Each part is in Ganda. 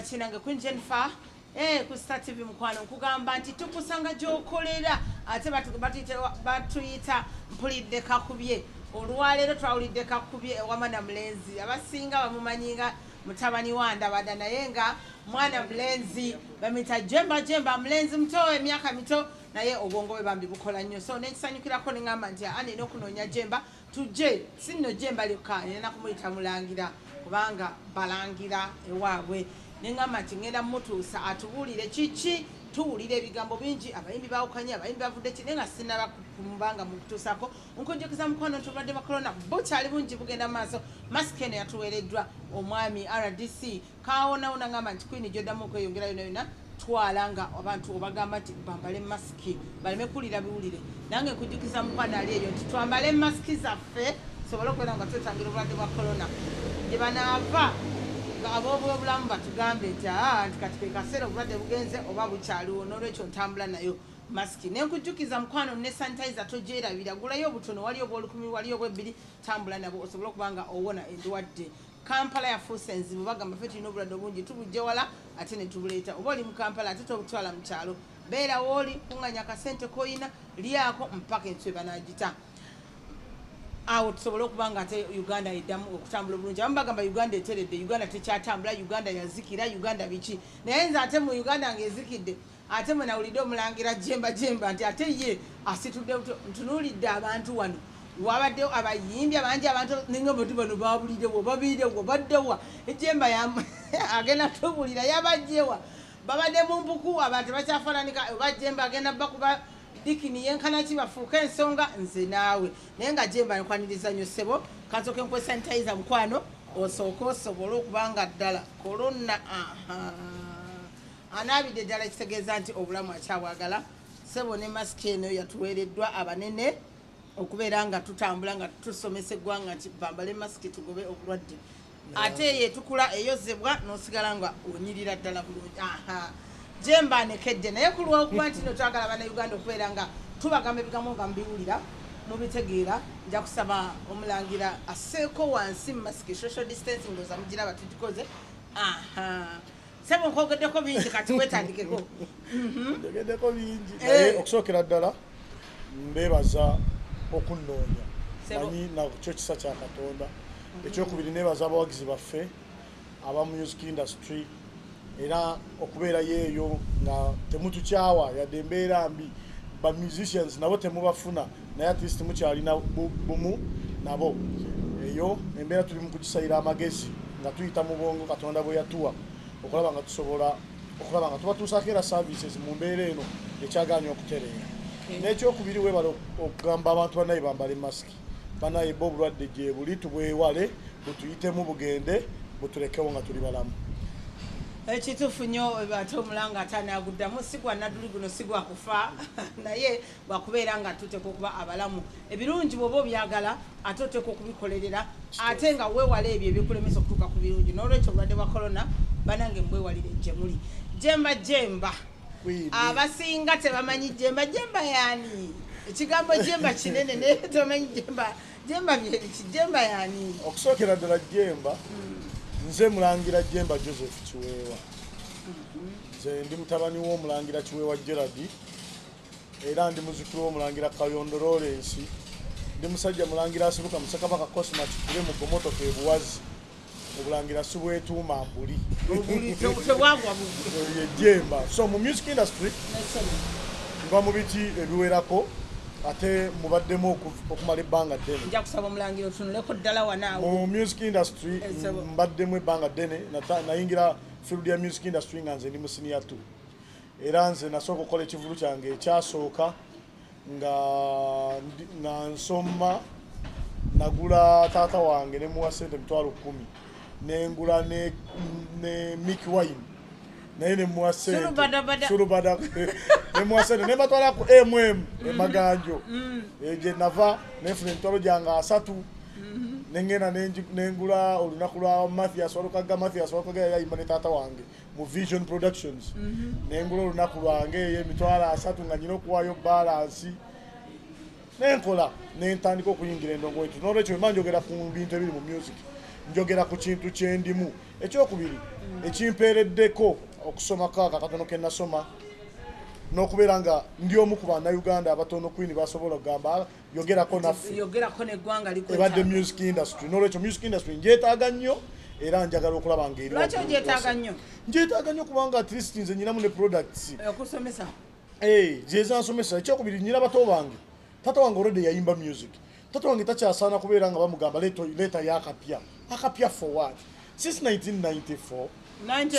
kinange Queen Jennifer ku Star TV mukwano nkugamba nti tukusanga gy'okolera ate batuyita mpulidde kakubye olwaleero twawulidde kakubye ewamana mulenzi abasinga bamumanyinga mutabani wa Ndabada naye nga mwana mulenzi bamita jemba mulenzi muto emyaka mito naye obwongo bwe bambi bukola nnyo so nekisanyukirako neŋŋamba nti anina okunoonya jemba tujje sinno jemba lyokka nina kumuyita mulangira kubanga balangira ewaabwe neŋŋamba nti ŋŋenda mutuusa atubuulire kiki tuwulira ebigambo bingi abayimbi bawukanye abayimbi bavudde ki naye nga sinaba kumubanga mukutuusako nkunjukiza mukwano nti obulwadde bwa corona bukyali bungi bugenda mu maaso masiki eno yatuweereddwa omwami RDC kaawonawona ŋŋamba nti Queen gyoddamu okweyongera yonayona twala nga abantu obagamba nti bambale masiki baleme kuwulira biwulire nange nkunjukiza mukwano ali eyo nti twambale masiki zaffe sobole okubeera nga twetangira obulwadde bwa corona gye banaava ab'obulamu batugambe nti nti kati ke kaseera obulwadde bugenze oba bukyaliwo n'olwekyo ntambula nayo masiki nenkujjukiza mukwano ne sanitizer togyerabira gulayo obutono waliyo obwolukumi waliyo obwebbiri tambula nabo osobole okuba nga owona endwadde Kampala yafuuse enzibu bagamba ffe tulina obulwadde obungi tubujje wala ate ne tubuleeta oba oli mu Kampala ate tobutwala mu kyalo beera wooli kuŋŋanya akasente koyina lyako mpaka enswe banagita awo tusobole okuba nga ate Uganda eddamu okutambula obulungi abamu bagamba Uganda eteredde Uganda tekyatambula Uganda yazikira Uganda biki naye nze ate mu Uganda ng'ezikidde ate mwe nawulidde omulangira jemba nti ate ye asitudde ntunuulidde abantu wano wabaddewo abayimbi abangi abantu ninga bati bano babulirewo babirewo baddewa ejemba agenda tubulira yabajjewa babadde mu mpuku abantu bakyafaananika oba jemba agenda bakuba dikini yenkana ki bafuuka ensonga nze naawe naye nga jemba nkwaniriza nnyo ssebo kansooke nkwe sanitizer mukwano osooke osobole okubanga ddala korona anaabidde ddala kitegeeza nti obulamu akyabwagala ssebo ne masiki eno yatuweereddwa abanene okubeera nga tutambula nga tusomesa eggwanga nti bambale masiki tugobe obulwadde ate yetukula eyozebwa n'osigala nga onyirira ddala bulungi jemba nekedde naye ku lwokuba nti no twagala bannayuganda okubeera nga tubagamba ebigambo nga mubiwulira mubitegeera nja kusaba omulangira aseeko wansi mu masiki social distancing ndowooza mugiraba tugikoze sebo nkogeddeko bingi kati wetandikeko ndegeddeko bingi naye okusookera ddala mbeebaza okunnoonya manyi nakyo kisa kya Katonda ekyokubiri neebaza abawagizi baffe aba music industry era okubeera yeeyo nga temutukyawa yadde embeera mbi ba musicians nabo temubafuna naye at least mukyalina bumu nabo eyo embeera tuli mu kugisayira amagezi nga tuyita mu bwongo Katonda bwe yatuwa okulaba nga tusobola okulaba nga tubatuusaako era services mu mbeera eno ekyaganya okutereera n'ekyokubiri webala okugamba abantu banaye bambale masiki banaye bo obulwadde gye buli tubwewale butuyitemu bugende butulekewo nga tuli balamu ekituufu nnyo ate omulanga atanaguddamu si gwa nadduli guno si gwa kufa naye lwakubeera nga tuteeka okuba abalamu ebirungi bw'oba obyagala ate oteeka okubikolerera ate nga weewala ebyo ebikulemesa okutuuka ku birungi n'olwekyo obulwadde bwa corona banange mbwewalire gye muli jemba abasinga tebamanyi jemba yaani ekigambo jemba kinene naye tomanyi jemba byebiki jemba yaani okusookera ddala jemba nze mulangira jemba Joseph Kiweewa nze ndi mutabani w'omulangira Kiweewa Gerard era ndi muzukulu w'omulangira Kayondo Lawrence ndi musajja mulangira asibuka Musakabaka Cosmat kule mu gomotoka ebuwazi obulangira subwetuuma mbuli jemba so mu music industry nga mu biti ebiwerako ate mubaddemu okumala ebbanga ddene nja kusaba omulangira otunuleko ddala wanaawo mu music industry mbaddemu ebbanga ddene nayingira field ya music industry nga nze ndi mu senior 2 era nze nasooka okukola ekivulu kyange ekyasooka nga nsoma nagula taata wange ne muwa sente $10,000 nengula ne Mick Wine naye ne muwa sente surubada ne muwa sente ne batwala ku emaganjo gye nava nefuna emitwalo gyange 3 nengenda nengula olunaku lwa Mathias walukaga yayimba ne taata wange mu Vision Productions nengula olunaku lwange emitwalo 3 nga nyina okuwaayo balansi nenkola nentandika okuyingira endongo wetu n'olwekyo mba njogera ku bintu ebiri mu music njogera ku kintu kyendimu ekyokubiri ekimpeereddeko okusoma kaaka katono ke nasoma n'okubeera nga ndi omu ku bannayuganda abatono Queen basobola okugamba yogerako naffe ebadde music industry n'olwekyo music industry njeetaaga nnyo era njagala okulaba ng'eri lwaki onjeetaaga nnyo njeetaaga nnyo kubanga at least nze nyinamu ne products okusomesa zezansomesa ekyokubiri nyina bato bange tata wange already yayimba music tata wange takyasaana kubeera nga bamugamba leeta yakapya for what since 1994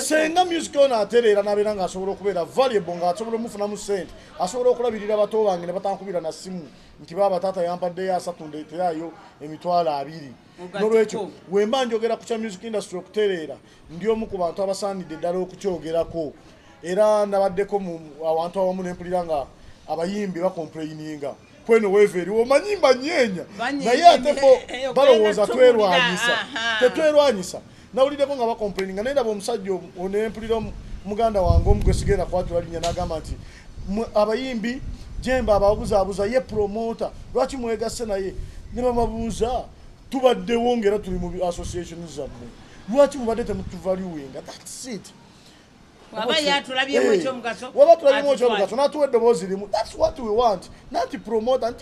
senga music ono atereera n'abeera ng'asobola okubeera valuable ng'asobola omufunamu sente asobola okulabirira bato bange ne batankubira na simu nti baaba taata yampaddeyo asatu ndeeterayo $20 n'olwekyo wemba njogera ku kya music industry okutereera ndi omu ku bantu abasaanidde ddala okukyogerako era nabaddeko awantu awamu nempulira nga abayimbi bakomplaininga kweno weeva eriwo omanyimba nyeenya naye ate bo balowooza tetwerwanyisa nawuliddeko nga bakomplaininga naye ndaba omusajja onempulira muganda wange omu gwesigenda kwatula linnya n'agamba nti abayimbi Jemba ababuzaabuza ye promota lwaki mwegasse naye ne bamabuuza tubaddewo ngera tuli mu association zammwe lwaki mubadde temutuvaluinga that's it waba yatulabyemu ekyomugaso n'atuwa eddoboozi limu that's what we want nti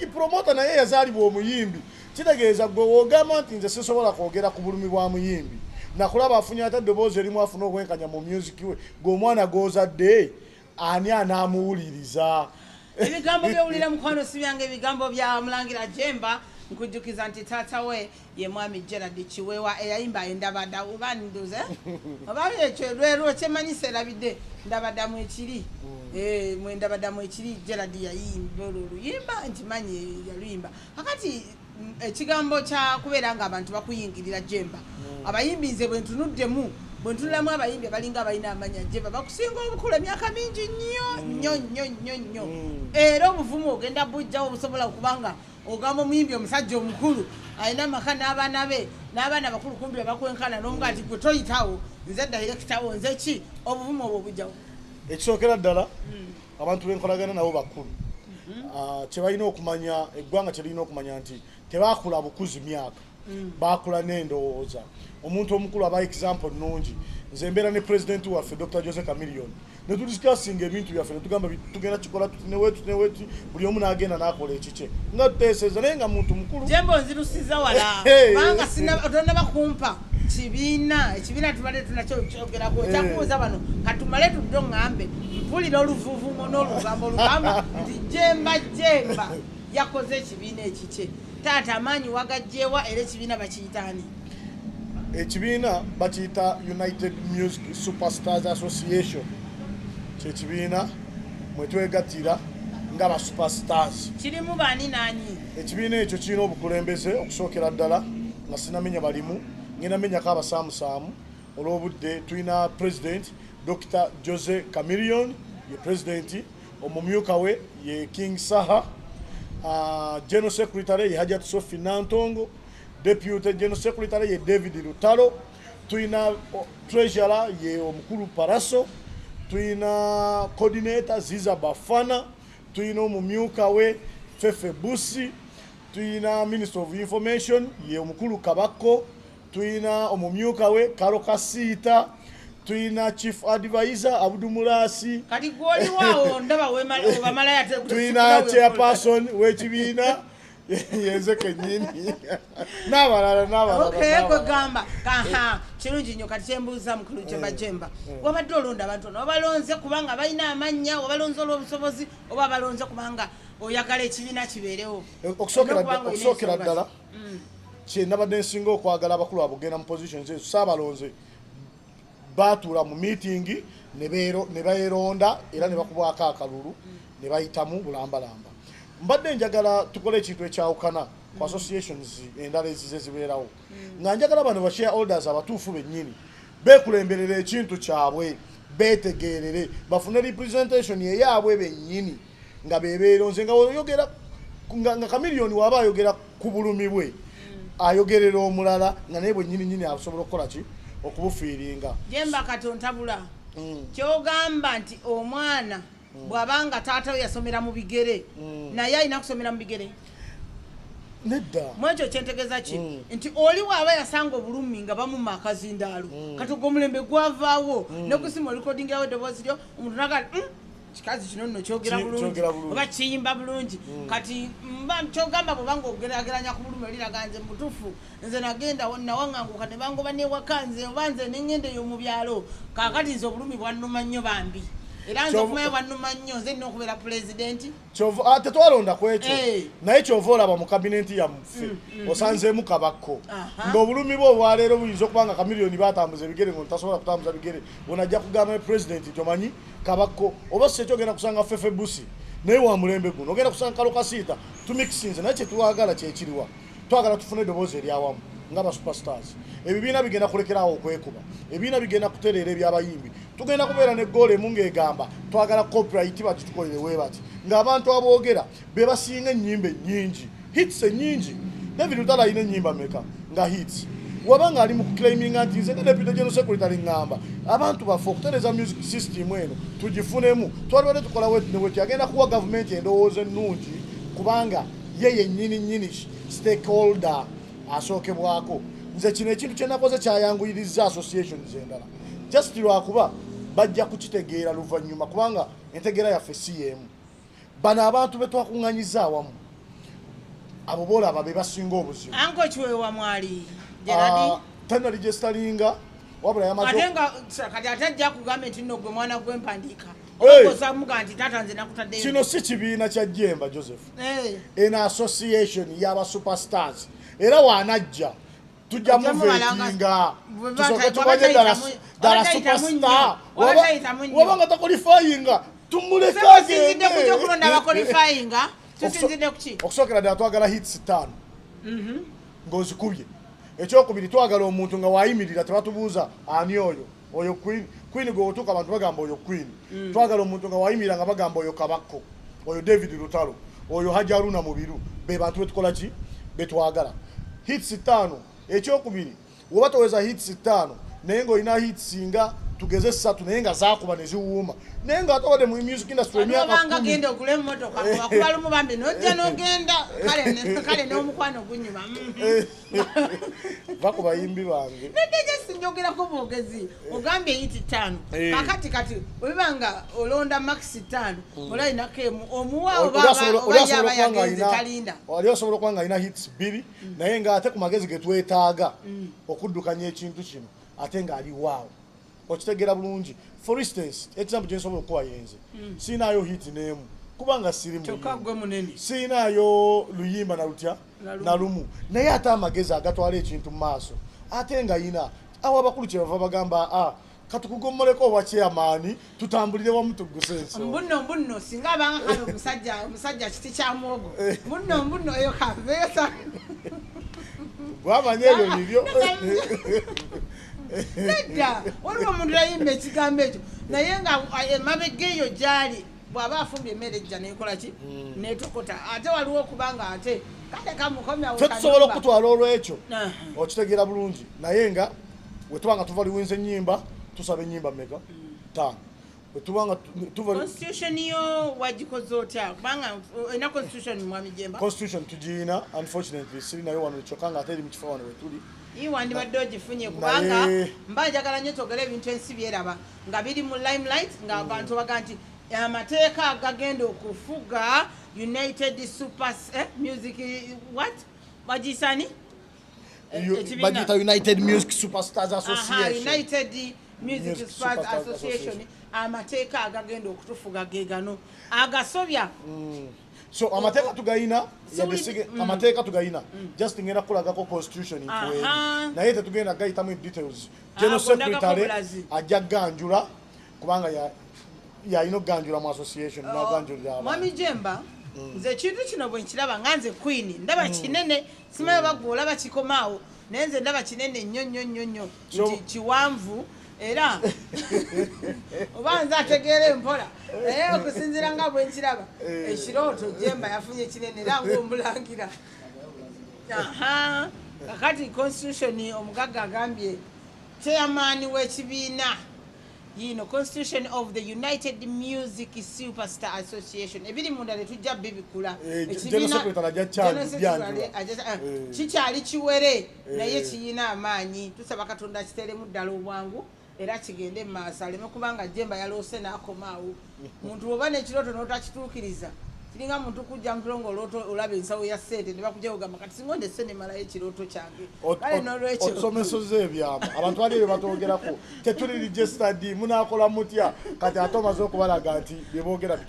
promota naye yazaalibwa omuyimbi kitegeeza gwe woogamba nti nze sisobola kwogera ku bulumi bwa muyimbi nakulaba afunye ate eddoboozi erimu afuna obwenkanya mu music we gweomwana gozadde ani anaamuwuliriza ebigambo byowulira mukwano si byange ebigambo bya Mulangira Jemba nkujjukiza nti taata we ye mwami Gerald Kiwewa eyayimba endabada oba nduze oba ekyo lwero kyemanyisa erabidde ndabadamu ekiri ndabadamu ekiri Gerald yayimba oluyimba nti manyi yaluyimba akati ekigambo kya kubeera nga abantu bakuyingirira Jemba abayimbi nze bwentunuddemu bwentunulamu abayimbi abalinga abalina amanya Jemba bakusinga obukula emyaka mingi nnyo era obuvumu ogenda bujjawo obusobola okubanga ogamba omuyimbi omusajja omukulu alina amaka n'abaana be n'abaana bakulu kumbi bakwenkana n'omuga ati gwe toyitawo nze dayirekitawo nze ki obuvumu obwo bujjawo ekisookera ddala abantu benkolagana nabo bakulu kyebalina okumanya eggwanga kyelirina okumanya nti tebakula bukuzi myaka bakula n'endowooza omuntu omukulu aba example nnungi nze mbeera ne president waffe Dr. Jose Chameleon ne tudisikasinga ebintu byaffe ne tugamba tugenda kikola tunewetu buli omu n'agenda n'akola ekikye nga tuteeseeza naye nga muntu mukulu Jemba onzirusiza wala kubanga tonaba kumpa ekibiina tubadde tunakyogerako kyakubuuza bano katumale tudde oŋŋambe mpulira oluvuvumo n'olugambo nti Jemba yakoze ekibiina ekikye taata amaanyi wagajjeewa era ekibiina bakiyitaani ekibiina bakiyita United Music Superstars Association kyekibiina mwetwegattira nga ba superstars kirimu baani naanyi ekibiina ekyo kirina obukulembeze okusookera ddala nga sinamenya balimu ngenda menyako abasaamusaamu olw'obudde tulina president Dr. Jose Chameleon ye president omumyuka we ye King Saha General Secretary ye Hajat Sophie Nantongo Deputy General Secretary ye David Lutalo tulina treasurer ye omukulu Paraso tulina coordinator Ziza Bafana tulina omumyuka we Fefe Busi tulina Minister of Information ye omukulu Kabako tulina omumyuka we Karo Kasita tulina Chief Advisor Abdu Mulasi kati gwoli waawo ndaba wemala yate tulina chairperson w'ekibiina yenze kennyini n'abalala kwe gamba kirungi nnyo kati kyembuuza mukulu Jemba wabadde olonda abantu ono obalonze kubanga balina amannya obalonze olw'obusobozi oba abalonze kubanga oyagala ekibiina kibeerewo okusookera ddala kye nabadde nsinga okwagala abakulu abogenda mu positions ezo saabalonze baatuula mu meeting ne beeronda era ne bakubwako akalulu ne bayitamu bulambalamba mbadde njagala tukole ekintu ekyawukana ku associations endala ezize zibeerawo nga njagala bano ba shareholders abatuufu bennyini beekulemberera ekintu kyabwe beetegeerere bafune representation eyaabwe bennyini nga bebeeronze nga oyogera nga Chameleon waba ayogera ku bulumi bwe ayogerera omulala nga naye bwennyini asobola okukola ki okubufiiringa Jemba katontabula kyogamba nti omwana bw'abanga taata we yasomera mu bigere naye alina kusomera mu bigere nedda mwekyo kyentegeza ki nti oli waaba yasanga obulumi nga bamumma akazindaalo kati ogwo omulembe gwavaawo nekusima olikodingirawo eddoboozi lyo omuntu naga kikazi kino nno kyogera bulungi oba kiyimba bulungi kati kyogamba bwebanga ogerageranya ku bulumi oliraga nze mutuufu nze nagenda nawaŋŋanguka ne bangoba newaka nze oba nze neŋŋenda eyo mu byalo kaakati nze obulumi bwannuma nnyo bambi era nze okumanya bwannuma nnyo nze nina okubeera pulezidenti tetwalonda ku ekyo naye kyova olaba mu kabinenti yamuffe osanzeemu kabakko ng'obulumi bwe obwaleero buyinza okuba nga kamiliyoni batambuza ebigere ngo tasobola kutambuza bigere onajja kugamba pulezidenti nti omanyi kabakko oba si ekyo ogenda kusanga ffefe busi naye wa mulembe guno ogenda kusanga kalokasiita tumikisinze naye kyetwagala kyekiriwa twagala tufune eddoboozi eryawamu nga ba superstars ebibiina bigenda kulekerawo okwekuba ebibiina bigenda kutereera ebyabayimbi tugenda kubeera ne goolo emu ng'egamba twagala copyright bagitukolere we bati ng'abantu aboogera be basinga ennyimba ennyingi hits ennyingi David Lutalo alina ennyimba meka nga hits wabanga ali mu kuclaiminga nti nze nga deputy general secretary ngamba abantu baffe okutereza music system eno tugifunemu twalibadde tukola wetneweti agenda kuwa gavumenti endowooza ennungi kubanga ye yennyini stakeholder asookebwako nze kino ekintu kyenakoze kyayanguyiriza associations endala just lwakuba bajja kukitegeera luvannyuma kubanga entegeera yaffe si y'emu bano abantu be twakuŋŋanyiza awamu abo boolaba be basinga obuzibu anko kiweewa mwali Gerard tanaligesitalinga wabula ate nga kati ate ajja kugamba nti nno gwe mwana gw'empandiika osamuga nti taata nze nakutaddeyo kino si kibiina kya Jemba Joseph en association y'aba superstars era waanajja tujja muvetinga tusooke tumanye ddala superstar wabanga takolifayinga tumulekagende kukulonda abakolifayinga tusinzidde kuki okusookera ddala twagala hits 5 ng'ozikubye ekyokubiri twagala omuntu nga wayimirira tebatubuuza ani oyo queen gwe otuuka abantu bagamba oyo queen twagala omuntu nga wayimirira nga bagamba oyo kabakko oyo David Lutalo oyo Hajji Aruna Mubiru be bantu betukola ki betwagala hits 5 ekyokubiri woba toweza hits 5 naye ng'olina hits nga tugeze 3 naye nga zaakuba ne ziwuuma naye nga atobadde mu music industry emyaka 10 genda ogula emmotoka kuba lumu bambi nojja n'ogenda kale n'omukwano gunyuma va ku bayimbi bange neddeje sinjogerako bwogezi ogambye hiti 5 kakati kati webanga olonda max 5 olayinako emu omuwaawo bayaba yagenze talinda wali osobola okuba nga alina hits 2 naye ng'ate ku magezi ge twetaaga okuddukanya ekintu kino ate ng'ali waawo okitegeera bulungi for instance example gyensobola okuwa yenze siinaayo hit n'emu kubanga siri munene siinaayo luyimba na lutya na lumu naye ate amagezi agatwala ekintu mu maaso ate nga yina awo abakulu kyebava bagamba katukugomoleko obwa chairman tutambulire wamu tugguse enso mbuno singa abanga kale omusajja kiti kya mwogo mbuno eyo kaveesa bwamanya ebyo bibyo nedda waliwo omuntu yayimba ekigambo ekyo naye nga emabega eyo gyali bw'aba afumbye emmere ejja nekola ki netokota ate waliwo okubanga ate kale kamukomyawo tetusobola okutwala olwekyo okitegeera bulungi naye nga wetubanga tuva liwinza ennyimba tusaba ennyimba meka 5 wetubanga constitution yo wagikoze otya kubanga ena constitution mwami Jemba constitution tugiina unfortunately siri nayo wano kyokka nga ate eri mu kifo wano wetuli wandibadde ogifunye kubanga mba njagala nnyo twogera ebintu ensi byeraba nga biri mu limelight nga abantu baga nti amateeka agagenda okufuga United Super Music what bagisani bagita United Music Superstars Association United Music Superstars Association amateeka agagenda okutufuga gegano agasobya so amateeka tugayina yabesige amateeka tugayina just ngenda kulagako constitution into naye tetugenda gayitamu details general secretary ajja ganjula kubanga yalina okuganjula mu association naganjulira mwami Jemba nze ekintu kino bwe nkiraba nga nze queen ndaba kinene simaye bagwa olaba kikomaawo naye nze ndaba kinene nnyo kiwanvu era oba nze ategeera empola naye okusinziira nga bwe nkiraba ekirooto Jemba yafunye kinene era ng'omulangira kakati constitution omugagga agambye chairman w'ekibiina Constitution of the United Music Superstar Association ebiri munda netujja bibikula kikyali kiwere naye kiyina amaanyi tusaba Katonda kiteremu ddala obwangu era kigende mu maaso aleme kubanga Jemba yaloose n'akomaawo muntu oba n'ekirooto n'otakituukiriza kiringa muntu kujja mutulongo olooto olaba ensawo ya ssente ne bakujja kugamba kati singonde esse nemalayo ekirooto kyange kale n'olwekyo osomesoza ebyama abantu bali bye batwogerako tetuli registered munaakola mutya kati ate omaze okubalaga nti byeboogera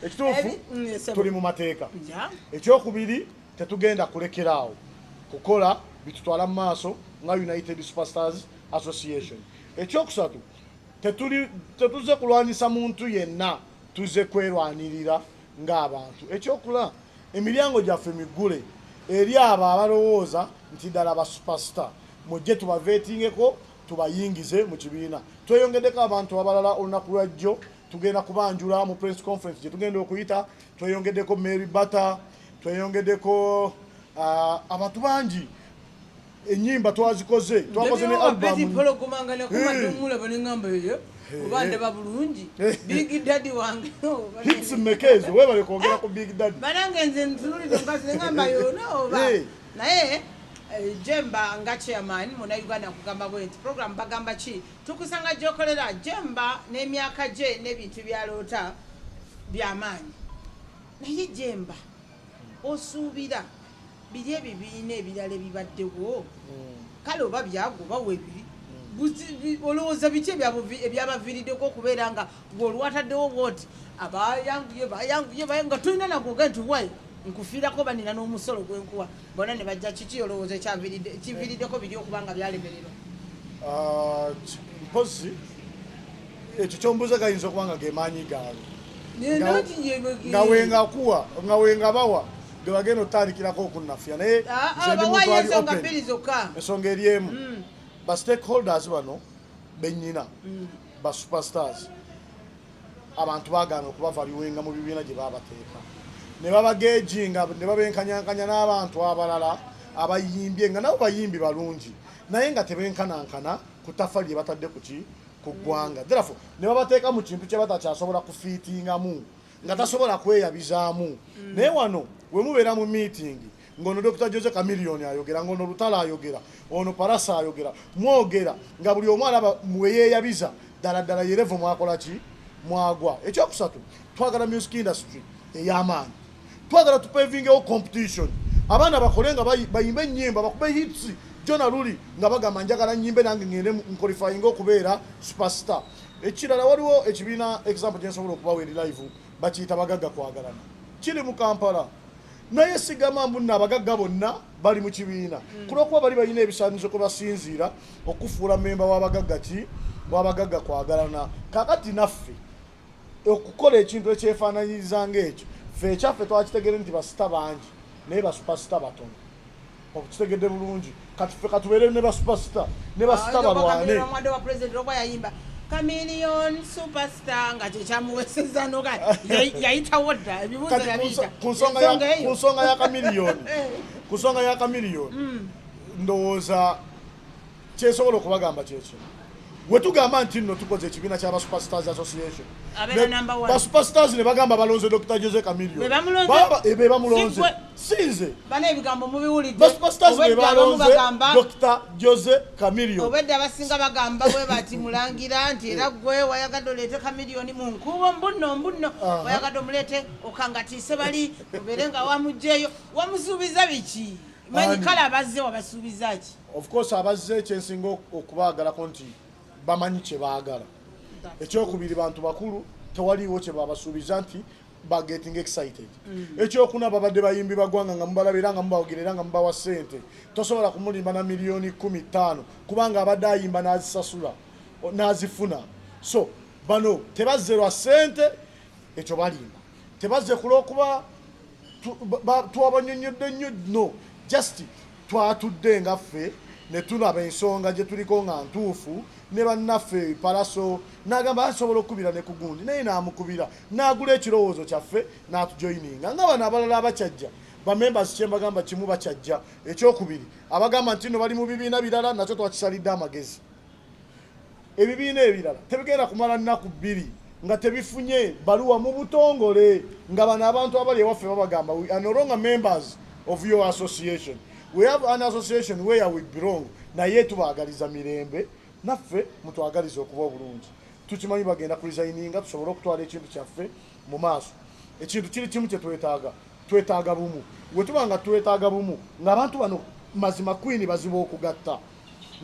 ekituufu tuli mu mateeka ekyokubiri tetugenda kulekeraawo kukola bitutwala mu maaso nga United Superstars Association. Ekyokusatu tetuze kulwanyisa muntu yenna tuze kwerwanirira ng'abantu. Ekyokula emiryango gyaffe miggule eri abo abalowooza nti ddala ba superstar mujje tubaveetingeko tubayingize mu kibiina. Tweyongeddeko abantu abalala olunaku lwajjo tugenda kubanjula mu press conference gye tugenda okuyita. Tweyongeddeko Mary Bata, tweyongeddeko abantu bangi enyimba twazikoze twakoze ne album obande babulungi Big Daddy wange hits mekezo webale kwongera ku Big Daddy banange nze ntululire nkazi ngamba yona oba naye Jemba nga chairman muna Uganda kugamba bwenti program bagamba ki tukusanga gyokolera Jemba n'emyaka gye n'ebintu byaloota by'amaanyi naye Jemba osuubira biri ebibiina ebirala ebibaddewo kale oba byagoba webiri olowooza biki ebyabaviiriddeko okubeera nga ng'olwataddewo bwoti abayanguye nga tulina nagoga nti wayi nkufiirako banina n'omusolo gwenkuwa bona ne bajja kiki olowooza ekiviiriddeko biri okuba nga byalemererwa mpozi ekyo kyombuuza gayinza okuba nga gemaanyi gaabwe nga wengakuwa nga wengabawa gebagenda otandikirako okunnafya naye ensonga eri emu ba stakeholders bano bennyina ba superstars abantu baagaana okubavaliwenga mu bibiina gye babateeka ne babagejinga ne babenkanyankanya n'abantu abalala abayimbye nga nabo bayimbi balungi naye nga tebenkanankana ku ttafa lye batadde ku ggwanga therefore ne babateeka mu kintu kye batakyasobola kufiitingamu nga tasobola kweyabizaamu naye wano we mubeera mu meeting ng'ono Dr. Jose Chameleone ayogera ng'ono Lutala ayogera ono Parasa ayogera mwogera nga buli omu alaba mweyeeyabiza ddala yerevo mwakola ki mwagwa. Ekyokusatu twagala music industry ey'amaanyi twagala tupevingewo competition abaana bakole nga bayimbe ennyimba bakube hits Jona Luli nga bagamba njagala nnyimbe nange ngende nqualifying okubeera superstar. Ekirala waliwo ekibiina example gye nsobola okubawa eri live bakiyita bagagga kwagalana kiri mu Kampala naye sigamba mbu abagagga bonna bali mu kibiina kulwokuba bali balina ebisaanizo kwe basinziira okufuula memba w'abagagga kwagalana. Kakati naffe okukola ekintu ekyefaananyiriza ng'ekyo ffe ekyaffe twakitegere nti basita bangi naye basupasita batono okukitegedde bulungi kati ffe katubeere ne basupasita ne basita balwane Chameleone superstar nga kyekyamuweseza noga yayitawo dda ebibuuzo yabiyita ku nsonga ya Chameleone ndowooza kyesobola okubagamba kyekyo we tugamba nti nno tukoze ekibiina ky'aba Superstars Association superstars ne bagamba balonze Dr. Jose Chameleone be bamulonze sinze bana ebigambo mubiwulidde superstars be balonze Dr. Jose Chameleone obedde abasinga bagamba bwe bati mulangira nti era gwe wayagadde oleete Chameleone mu nkubo mbunno wayagadde omuleete okangatiise bali obeere nga wamugjeeyo wamusuubiza biki manyi kale abazze wabasuubiza ki of course abazze kyensinga okubaagalako nti bamanyi kye baagala. Ekyokubiri bantu bakulu tewaliwo kye babasuubiza nti ba getting excited. Ekyokuna babadde bayimbi bagwanga nga mubalabira nga mubawogerera nga mubawa ssente tosobola kumulimba na milioni 15 kubanga abadde ayimba n'azisasula n'azifuna. So bano tebazze lwa ssente ekyo balimba tebazze kulwokuba twabanyonyodde nnyo no just twatudde nga ffe ne tulaba ensonga gye tuliko nga ntuufu ne bannaffe Paraso n'agamba asobola okubira ne ku gundi naye n'amukubira n'agula ekirowoozo kyaffe n'atujoyininga nga bano abalala abakyajja bamembers kye mbagamba kimu bakyajja. Ekyokubiri abagamba nti no bali mu bibiina birala nakyo twakisalidde amagezi ebibiina ebirala tebigenda kumala nnaku 2 nga tebifunye baluwa mu butongole nga bano abantu abali ewaffe babagamba we are no longer members of your association. We have an association where we belong. Naye tubaagaliza mirembe naffe mutwagaliza okuba obulungi. Tukimanyi bagenda kuresigninga tusobole okutwala ekintu kyaffe mu maaso. Ekintu kiri kimu kye twetaaga bumu. Bwe tuba nga twetaaga bumu ng'abantu bano mazima kwini bazibu okugatta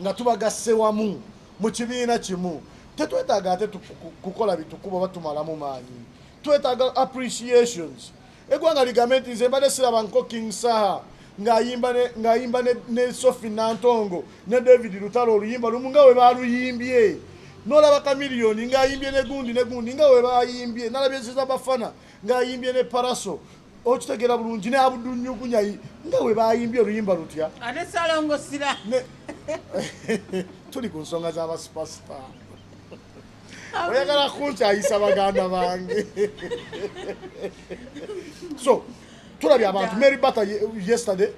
nga tubagasse wamu mu kibiina kimu. Tetwetaaga ate kukola bitukubo batumalamu maanyi. Twetaaga appreciations. Eggwanga ligambe nti nze mbadde siraba nko King Saha ng'ayimba ne Sophie Nantongo ne David Lutalo oluyimba lumu nga we baaluyimbye. N'olaba Chameleone ng'ayimbye ne gundi nga we baayimbye. N'alabye Ziza Bafana ng'ayimbye ne Paraso. Okitegeera bulungi ne Abdul Nyugunya nga we baayimbye oluyimba lutya. Ate Salongo Sira. Tuli ku nsonga z'aba superstar. Oyagala kunkyayisa baganda bange. So, tulabye abantu Mary Bata yesterday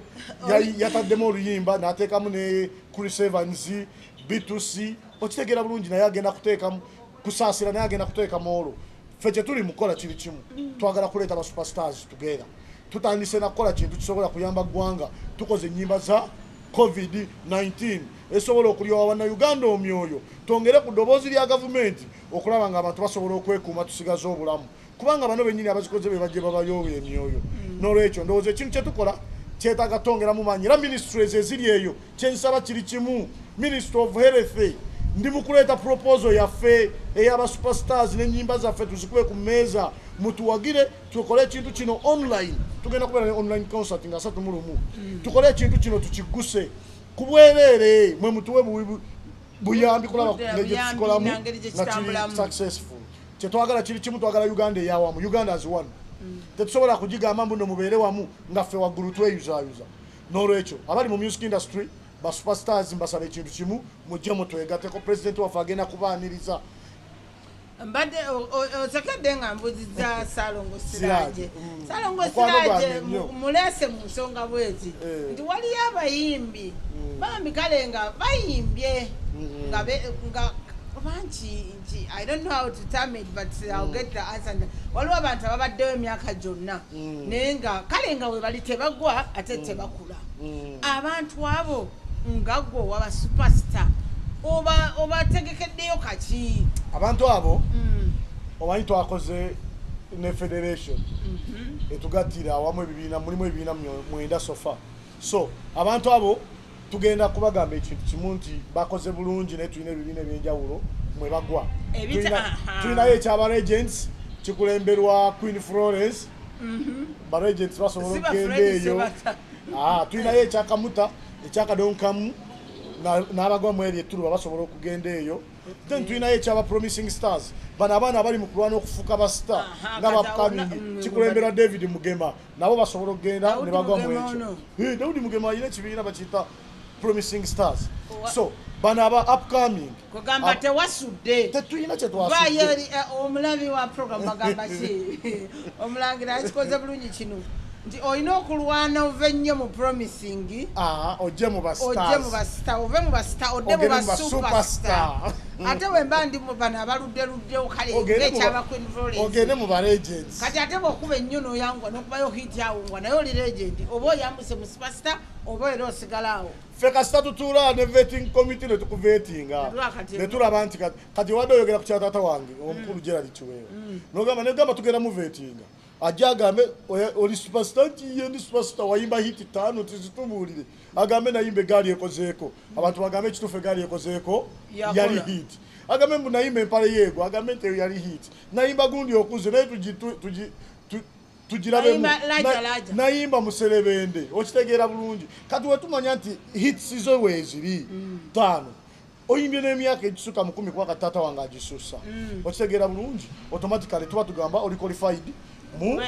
yataddemu oluyimba n'ateekamu ne Chris Evans, B2C. Okitegeera bulungi naye agenda kuteekamu kusaasira naye agenda kuteekamu olwo. Ffe kye tuli mukola kiri kimu. Twagala kuleeta ba superstars together. Tutandise na kukola kintu kisobola kuyamba ggwanga. Tukoze ennyimba za COVID-19 esobola okulyowa Bannayuganda omyoyo. Twongere ku ddoboozi lya gavumenti okulaba nga abantu basobola okwekuuma tusigaze obulamu. Kubanga bano bennyini abazikoze be bajje babayoowa emyoyo. N'olwekyo ndowooza ekintu kye tukola kyetaaga twongeramu maanyi. Era ministries eziri eyo kyensaba kiri kimu. Ministry of Health ndi mu kuleeta proposal yaffe ey'aba superstars n'ennyimba zaffe tuzikube ku mmeeza mutuwagire tukole ekintu kino online. Tugenda kubeera ne online concert nga 3 mu lumu. Tukole ekintu kino tukiguse ku bwereere mwe mutuwe buyambi kulaba gye tukolamu nga successful. Kyetwagala kiri kimu twagala Uganda eyawamu. Uganda as one. Tetusobola kugigamba mbuno mubeere wamu nga ffe waggulu tweyuzayuza. N'olwekyo abali mu music industry ba superstars mbasaba ekintu kimu mujje mutwegateko. President waffe agenda kubaaniriza. Mbadde osekedde nga mbuziza Salongo Siraje. Salongo Siraje mulese mu nsonga bwezi nti waliyo abayimbi bambi kale nga bayimbye nga banchi I don't know how to term it but I'll get the answer. Waliwo abantu ababaddewo emyaka gyonna naye nga kale nga we bali tebagwa ate tebakula. Abantu abo nga gwe waba superstar oba tegekeddeyo kaki abantu abo omanyi twakoze ne federation etugattira awamu ebibiina mulimu ebibiina 9 sofa. So abantu abo tugenda kubagamba ekintu kimu nti bakoze bulungi naye tulina ebibiina ebyenjawulo mwe bagwa. Tulinayo ekyaba regents kikulemberwa Queen Florence. Ba regents basobola okugenda eyo. Tulinayo ekyakamuta ekyakadonkamu n'abagwa mu eri ettulu basobola okugenda eyo. Then tulinayo ekyaba promising stars bano abaana abali mu kulwana okufuuka ba star nga bapkamingi kikulembera David Mugema nabo basobola okugenda ne bagwa mu ekyo. Daudi Mugema alina ekibiina bakiyita promising stars. So bano aba upcoming kugamba tewasudde tetulina kye twasudde. Omulabi wa program bagamba ki omulangira akikoze bulungi kino nti olina okulwana ove nnyo mu promising ojje mu bastar ove mu bastar odde mu basuperstar ate wemba ndi mu bano abaluddeluddewo kale ng'ekyaba Queen Florence ogende mu ba legends kati ate bw'okuba ennyo n'oyangwa n'okubayo hit awungwa naye oli legend oba oyambuse mu superstar oba era osigalawo. Ffe kasita tutuula ne vetting committee ne tukuvetinga ne tulaba nti kati wadde oyogera ku kyataata wange omukulu Gerald Kiweewa n'ogamba tugenda mu vetinga ajja agambe oli superstar nti ye ndi superstar wayimba hit 5 tizitubuulire agambe nayimba egaali ekozeeko abantu bagambe ekituufu egaali ekozeeko yali hit agambe mbu nayimba empale yeego agambe nti eyo yali hit nayimba gundi okuze naye tugirabemu nayimba muserebende okitegeera bulungi kati wetumanya nti hits zo weeziri 5 oyimbye n'emyaka egisuka 10 kuba kataata wange agisusa okitegeera bulungi automatically tuba tugamba oli qualified mu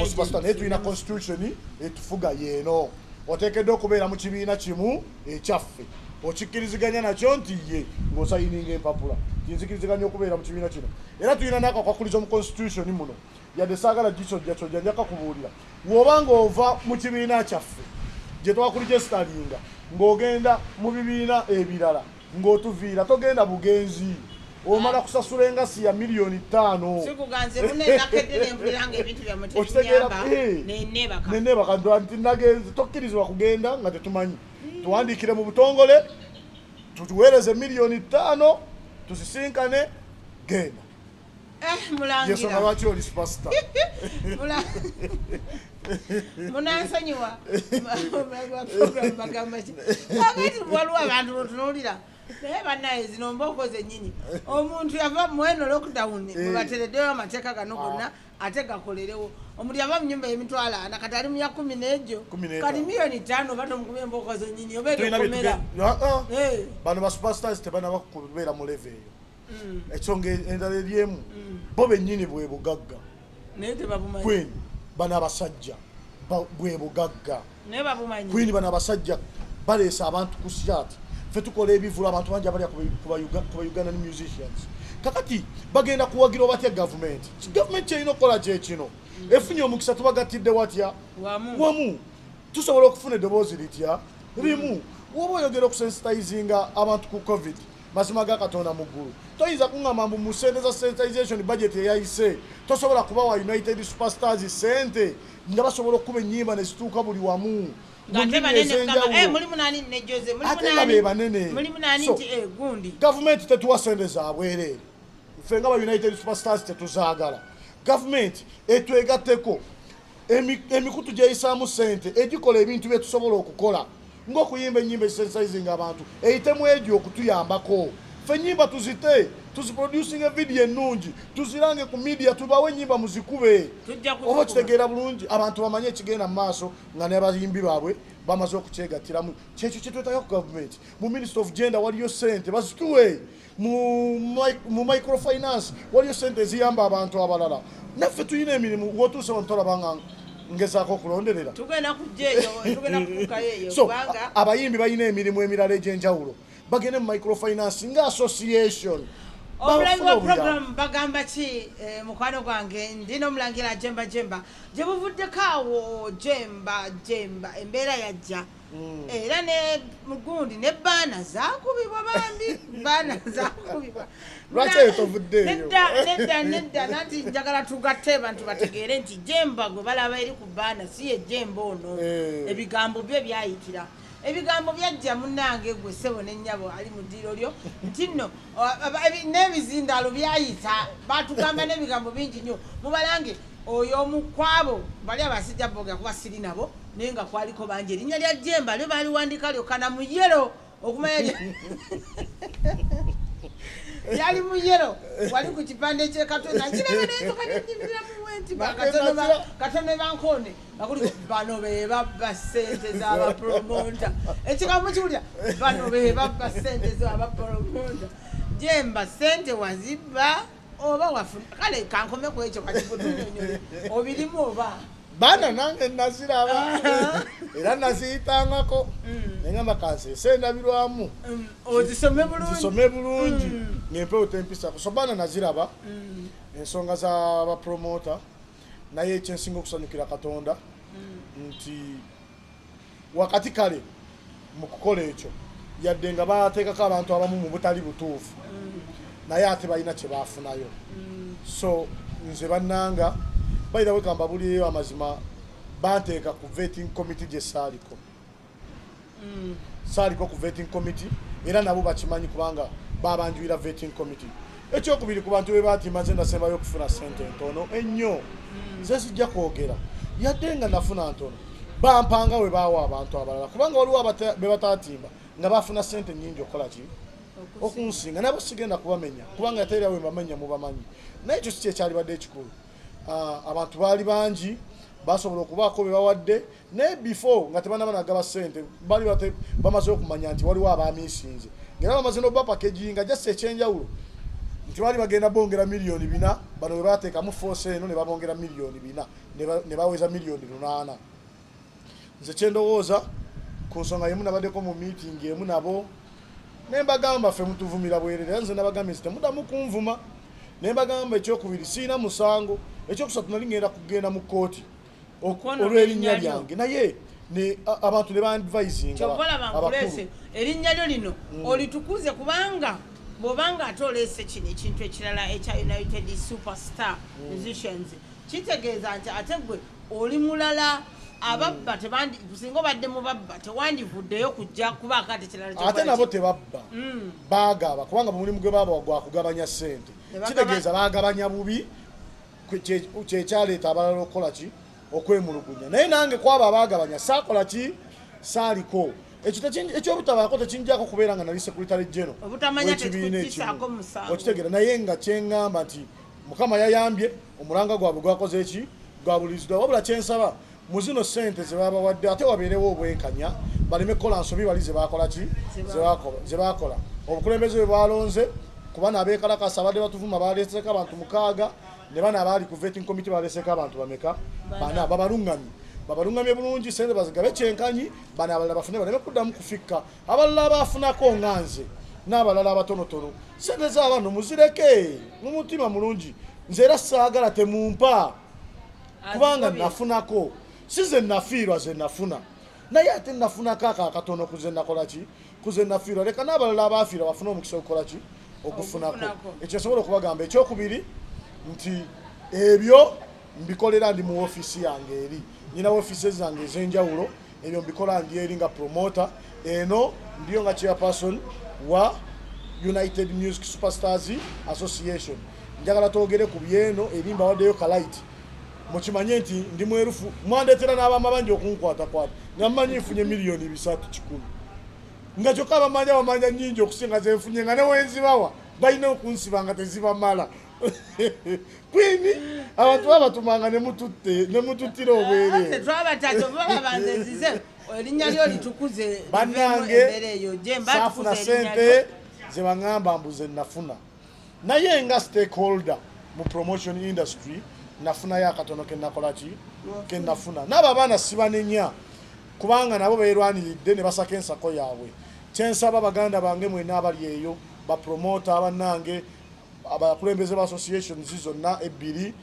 superstar naye tulina constitution etufuga yeeno oteekeddwa okubeera mu kibiina kimu ekyaffe okikkiriziganya nakyo nti ye ng'osayininga empapula tinzikiriziganya okubeera mu kibiina kino era tulina n'akakwakulizo mu constitution muno yadde saagala gisojja njaka kubuulira bw'obanga ova mu kibiina kyaffe gye twakuligestalinga ng'ogenda mu bibiina ebirala ng'otuviira togenda bugenzi omala kusasula engasi ya milioni 5 sikuganze munenakedde nempulira ng'ebintu byammwe tebinyamba nenebaka nti nagenze tokkirizibwa kugenda nga tetumanyi tuwandiikire mu butongole tutuweereze milioni 5 tusisinkane genda yensonga lwaki oli superstar munansonyiwa bagamba ki agati waliwo abantu botunuulira naye bannaye zino mbooko zennyini omuntu yava mweno lockdown mwebatereddeyo amateeka gano gonna ate gakolerewo omuntu yava mu nyumba y'emitwalo 4 kati ali mu ya 10 n'egyo kati milioni 5 oba tomukubye embooko zennyini oba edokomera bano ba superstars tebanaba kubeera mu leve eyo ekisonga endala eryemu bo bennyini bwe bugagga naye tebabumanyi Queen bano abasajja bwe bugagga naye babumanyi Queen bano abasajja baleesa abantu ku shati ffe tukola ebivulo abantu bangi abalya kuba Ugandan musicians kakati bagenda kuwagira batya gavumenti kyerina okukola kyekino efunye omukisa tubagatidde watya wamu tusobola okufuna eddoboozi litya limu woba oyogera okusensitizinga abantu ku covid mazima ga Katonda mu ggulu toyinza kuŋŋamba mbu mu sente za sensitization budget eyayise tosobola kubawa United Superstars sente nga basobola okuba ennyimba ne zituuka buli wamu gavumenti tetuwa sente za bwereere ffe nga ba United Superstars tetuzaagala gavumenti etwegatteko emikutu gyeyisaamu sente egikola ebintu bye tusobola okukola ng'okuyimba ennyimba ezisensitizinga abantu eyitemu egyo okutuyambako ffe ennyimba tuzite tuziproducing evidiyo ennungi tuzirange ku media tubawe ennyimba muzikube oba kitegeera bulungi abantu bamanye ekigenda mu maaso nga n'abayimbi baabwe bamaze okukyegattiramu kyekyo kyetwetaaga ku gavumenti mu Ministry of Gender waliyo sente bazituwe mu microfinance waliyo sente eziyamba abantu abalala naffe tuyina emirimu wotuuse wantolabanga ngezaako okulonderera tugenda kujjeeyo tugenda kukukayo eyo so abayimbi balina emirimu emirala egy'enjawulo bagende mu microfinance nga association omulabi wa program bagamba ki mukwano gwange ndina omulangira Jemba gye buvuddeko awo Jemba embeera yajja era ne mugundi ne baana zakubibwa bambi baana zakubibwa lwaki eyo tovuddeeyo nedda nati njagala tugatte abantu bategeere nti Jemba gwe balaba eri ku baana si ye Jemba ono ebigambo bye byayitira ebigambo byajja munnange gwe ssebo n'ennyabo ali mu ddiiro lyo nti nno n'ebizindalo byayita batugamba n'ebigambo bingi nnyo mubalange oyo omukwabo bali abasijja boga kuba siri nabo naye nga kwaliko bangi erinnya lya Jemba lyo baliwandika lyokana mu yero okumanya yali mu yero wali ku kipande ky'Ekatonda kiraba n'enzoka n'ennyimira mu wenti Katonda bankone bakuliko bano be babba ssente z'abapromota ekigambo kiwulira bano be babba ssente z'abapromota Jemba ssente wazibba oba wafuna kale kankome ku ekyo kakikutunyonyole obirimu oba baana nange naziraba era naziyitangako nengamba kansese endabirwamu ozisome bulungi ngempewo tempisako so baana naziraba ensonga z'abapromota naye ekyensinga okusanyukira Katonda nti wakati kale mu kukola ekyo yadde nga bateekako abantu abamu mu butali butuufu naye ate balina kye baafunayo so nze bannanga bayira wekamba buliyo amazima banteeka ku vetting committee gye saaliko saaliko ku vetting committee era nabo bakimanyi kubanga babanjuira vetting committee ekyokubiri ku bantu be batimba nze nasembayo okufuna sente ntono ennyo nze sijja kwogera yadde nga nafuna ntono bampanga we baawa abantu abalala kubanga waliwo be bataatimba nga bafuna sente nnyingi okukola ki okunsinga nabo sigenda kubamenya kubanga yateera we mbamenya mubamanyi naye ekyo si kyekyalibadde ekikulu abantu baali bangi basobola okubaako be bawadde naye before nga tebanaba nagaba sente bali bamaze okumanya nti waliwo abaamiisinze ngera bamaze n'oba packaging nga jasi ekyenjawulo nti baali bagenda bongera miliyoni 4 bano we bateekamu force eno ne babongera miliyoni 4 ne baweza miliyoni 8 nze kyendowooza ku nsonga yemu nabaddeko mu meeting emu nabo ne mbagamba ffe mutuvumira bwerere era nze nabagambye nti temudamu kunvuma ne mbagamba ekyokubiri siina musango ekyokusatu nali ngenda kugenda mu kooti olw'erinnya lyange naye abantu ne bandvisinga abakulu erinnya lyo lino olitukuze kubanga bw'obanga ate oleese kino ekintu ekirala ekya United Superstar Musicians kitegeeza nti ate gwe oli mulala ababba singa obadde mu babba tewandivuddeyo kujja kubaako ate kirala ate nabo tebabba baagaba kubanga mulimu gwe baaba gwa kugabanya ssente kitegeeza baagabanya bubi kyekyaleeta abalala okukola ki okwemulugunya naye nange kwaba abaagabanya saakola ki saaliko ekyobutabako tekinjako kubeera nga nali secretary general w'ekibiina ekimu okitegeera naye nga kyeŋŋamba nti mukama yayambye omulanga gwabwe gwakoze eki gwabuliziddwa wabula kyensaba mu zino ssente ze babawadde ate wabeerewo obwenkanya baleme kukola nsobi bali zebakola ki zebakola obukulembeze bwe balonze kubana abeekalakasa abadde batuvuma baleeseko abantu 6 ne bana abaali ku vetting committee baleeseko abantu bameka bana babalungamye bulungi ssente bazigabe kyenkanyi bana abalala bafune baleme kuddamu kufikka abalala abafunako nganze n'abalala abatonotono ssente z'abantu muzireke n'umutima mulungi nze era saagala temumpa kubanga nafunako si ze nafiirwa ze nafuna naye ate nafunako akatono kuze nakola ki kuze nafiirwa leka n'abalala abaafiirwa bafune omukisa okukola ki okufunako ekyo nsobola okubagamba ekyokubiri nti ebyo mbikolera ndi mu ofiisi yange eri nina ofiisi zange ez'enjawulo ebyo mbikola ndi eri nga promoter eno ndiyo nga chairperson wa United Music Superstars Association njagala twogere ku byeno erimba waddeyo kalaiti mukimanye nti ndi mwerufu mwandeetera n'abaama bangi okunkwatakwata nga mmanyi nfunye miliyoni 300 nga kyokka abamanya nnyingi okusinga zenfunye nga newenzibawa balina okunsiba nga tezibamala kwini abantu babatumanga nemututtira obwereere erinnya lyo litukuze bannange saafuna ssente ze baŋŋamba mbuze nafuna naye nga stakeholder mu promotion industry nafunayo akatono kenakola ki kenafuna n'abo abaana sibanenya kubanga nabo beerwaniridde ne basaka ensako yaabwe kyensaba baganda bange mwena abali eyo bapromota abannange abakulembeze ba associations zonna ebbiri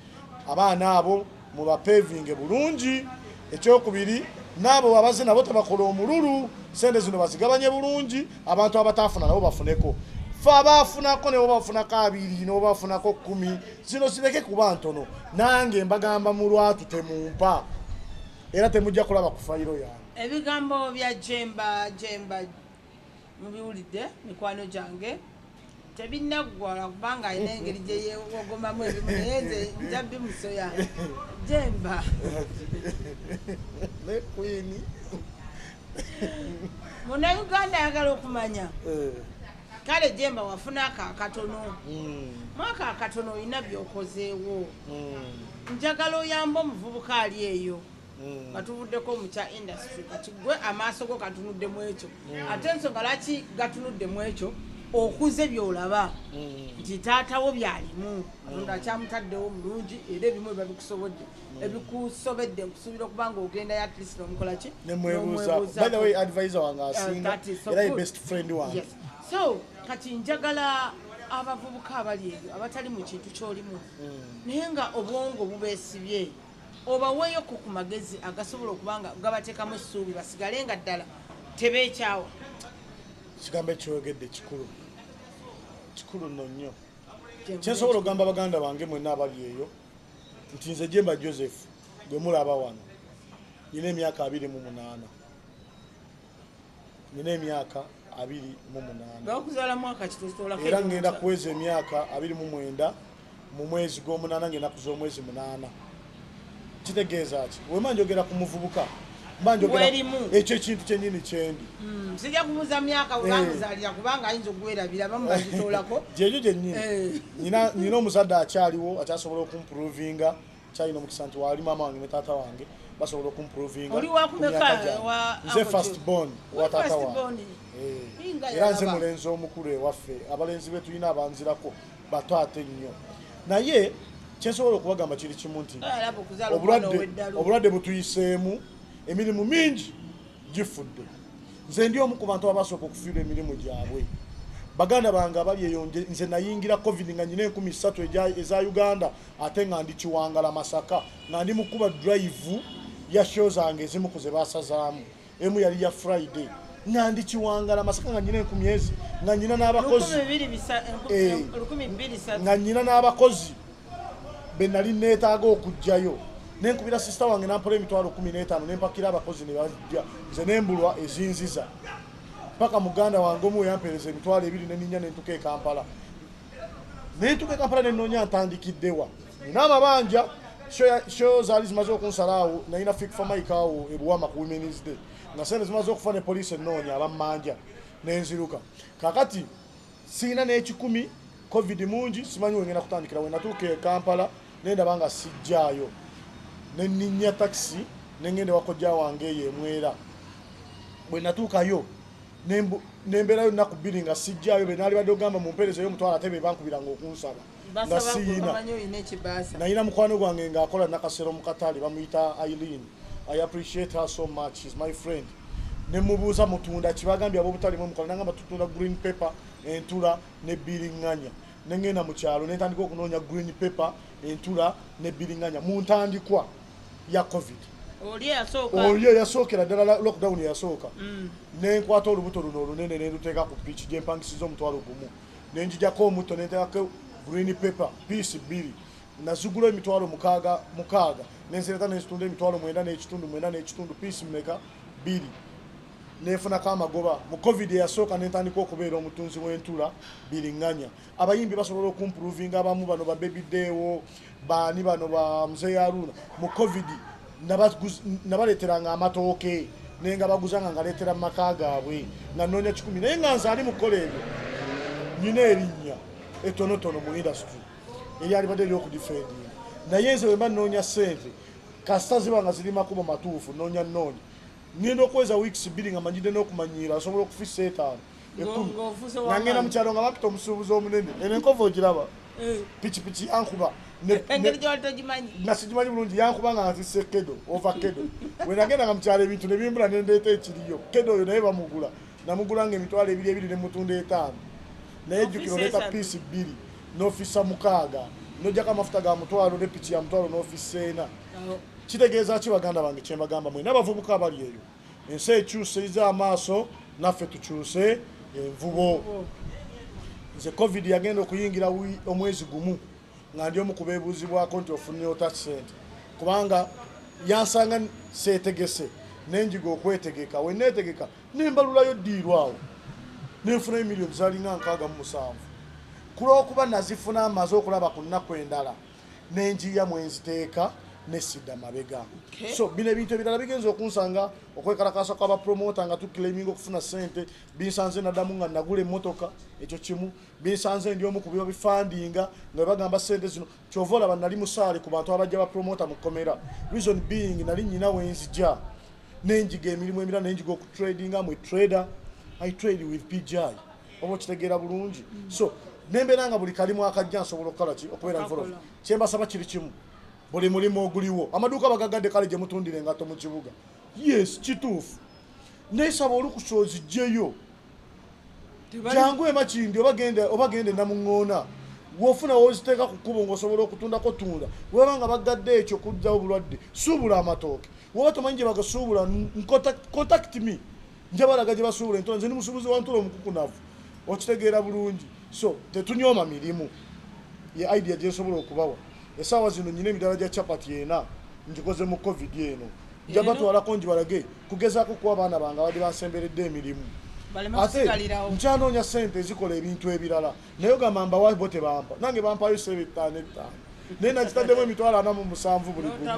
abaana abo mu bapevinge bulungi ekyokubiri n'abo abaze nabo tebakola omululu sente zino bazigabanye bulungi abantu abatafuna nabo bafuneko fa bafunako ne bafunako 2 ne bafunako 10 zino zireke kuba ntono nange mbagamba mu lwatu temumpa era temujja kulaba ku fayiro yange ebigambo bya Jemba mubiwulidde mikwano gyange tebinaggwala kubanga alina engeri gye yeewogomamu ebimu naye nze njabbi muso yange Jemba ne Queen Munnayuganda ayagala okumanya kale Jemba wafuna akatono mwaka akatono olina byokozeewo njagala oyamba omuvubuka ali eyo katuvuddeko mu kya industry kati gwe amaaso go katunuddemu ekyo ate ensonga laki gatunuddemu ekyo okuze byolaba nti taatawo byalimu katonda akyamutaddewo mulungi era ebimu ebikusobedde nkusuubira okubanga ogenda at least nomukola ki nemwebuuza by the way advisor wange asinga era ye best friend wange so kati njagala abavubuka abali ebyo abatali mu kintu kyolimu naye nga obwongo bubeesibye obaweeyo ku magezi agasobola okubanga gabateekamu essuubi basigale nga ddala tebeekyawa kigambo ekyogedde kikulu nno nnyo kyensobola okugamba abaganda bange mwenna abali eyo nti nze Jemba Joseph gwe mulaba wano nina emyaka 28 era ngenda kuweza emyaka 29 mu mwezi gw'omunaana ngenda kuza omwezi 8 kitegeeza ki wema njogera ku muvubuka mbanjogera ekyo ekintu kyennyini kyendi sijja kubuuza myaka webamuzaalira kubanga ayinza okuwerabira bamu bazitoolako gyekyo gyennyini nina omuzadde akyaliwo akyasobola okumprovinga kyalina omukisa nti waali maama wange ne taata wange basobola okumprovinga nze first born wa taata wange era nze mulenzi omukulu ewaffe abalenzi be tulina abanzirako bato ate nnyo naye kyensobola okubagamba kiri kimu nti obulwadde butuyiseemu emirimu mingi gifudde nze ndi omu ku bantu abasooka okufiirwa emirimu gyabwe baganda bange abali eyo nze nayingira covid nga nyina 13 eza Uganda ate nga ndi Kiwangala Masaka nga ndi mukuba drive ya show zange ezimu ku ze basazaamu emu yali ya Friday nga ndi Kiwangala Masaka nga nyina 10 nga nyina n'abakozi nga nyina n'abakozi be nali neetaaga okujjayo nenkubira sister wange nampola emitwalo 15 nempakira abakozi ne bajja nze nembulwa ezinziza paka muganda wange omu yampeereza emitwalo 2 neninya nentuka e Kampala nenoonya ntandikiddewa nina amabanja show zaali zimaze okunsalaawo nalina fikfa mike awo ebuwama ku Women's Day nga sente zimaze okufa ne poliisi ennoonya abammanja nenziruka kakati siina n'ekikumi covid mungi simanyi wengenda kutandikira we natuuka e Kampala nendaba nga sijjaayo nenninya taxi nengende wakojja wange yemwera bwe natuukayo nembeerayo ennaku 2 nga sijjaayo be naali badde ogamba mumpeerezeyo omutwalo ate be bankubiranga okunsaba nga siina nalina mukwano gwange ng'akola nakasero mu Katale bamuyita Eileen. I appreciate her so much. She's my friend. Nemubuuza mutunda kibagambye ab'obutali mu mukola nangamba tutunda green pepper entula ne biringanya nengenda mu kyalo netandika okunoonya green pepper entula ne biringanya mu ntandikwa ya covid oli yasookera ddala lockdown yasooka nenkwata olubuto luno olunene nenduteeka ku pichi gyempangisiza omutwalo gumu nenjijako omuto nenteekako green pepper piece 2 nazigula emitwalo mukaaga nenzireta nezitunda emitwalo 9.9 piece mmeka 2 nefunako amagoba mu covid yasooka nentandika okubeera omutunzi w'entula biringanya abayimbi basobola okumprovinga abamu bano ba Baby Dewo baani bano ba Mzee Haruna mu covid nabaleeteranga amatooke nenga baguzanga ngaleetera mu maka gaabwe nga noonya 10 naye nga nze ali mu kukola ebyo nyina erinnya etonotono mu industry eryali badde eryokudifendinga naye nze wemba noonya ssente kasita ziba nga ziri makubo matuufu noonya ngenda okweza weeks 2 nga manyidde n'okumanyiira asobola okufisa 5 10 ngenda mu kyalo nga bapita omusuubuzi omunene eno enkova ogiraba pikipiki yankuba nga sigimanyi bulungi yankuba nga nzise kedo kedo we nagenda nga mu kyalo ebintu ne bimbula nendeeta ekiriyo kedo oyo naye bamugula namugula nga emitwalo 2 ne mutunda 5 naye jjukira oleeta piisi 2 n'ofisa 6 n'ojjako amafuta ga mutwalo ne piki ya mutwalo n'ofisa 4 kitegeeza ki baganda bange kyembagamba mwena abavubuka abali eyo ensi ekyusiriza amaaso naffe tukyuse envubo nze covid yagenda okuyingira omwezi gumu nga ndi omu kubeebuuzibwako nti ofunye ota sente kubanga yansanga seetegese nenjiga okwetegeka we neetegeka nembalulayo ddiirwawo nenfuna emiliyoni zalinga 67 kulw'okuba nazifuna amaze okulaba ku nnaku endala nenjiya mwenziteeka nesidda mabega so bino ebintu ebirala bigenza okunsanga okwekalakasa kw'abapromota nga tuclaiming okufuna sente binsanze naddamu nga nagula emmotoka ekyo kimu binsanze ndi omu ku bifandinga nga bagamba sente zino kyova olaba nali musaale ku bantu abajja bapromota mu komera reason being nali nyina wenzija nenjiga emirimu emirala nenjiga okutradinga mu trader I trade with PGI oba kitegeera bulungi so nembeera nga buli kalimu akajja nsobola okukola ki okubeera nfolo kyembasaba kiri kimu buli mulimu oguliwo amaduuka bagagadde kale gye mutundira engato mu kibuga yes kituufu nesaba olukusa ozijjeyo jangu emakindi obagende namuŋŋoona wofuna woziteeka ku kkubo ng'osobola okutundako tunda webanga bagadde ekyo kujjawo bulwadde suubula amatooke woba tomanyi gye bagasuubula contact me njabalaga gye basuubula entula nze ndi musuubuzi wa ntula omukukunavu okitegeera bulungi so tetunyooma mirimu ye idea gyensobola okubawa esaawa zino nyina emidala gya chapati ena njikoze mu covid eno njabatwalako njibalage kugezaako kuwa abaana bange abadde bansemberedde emirimu ate nkyanoonya sente ezikola ebintu ebirala naye ogamba mbawa bo tebampa nange bampayo 7 naye nakitaddemu emitwalo 47 buli gumu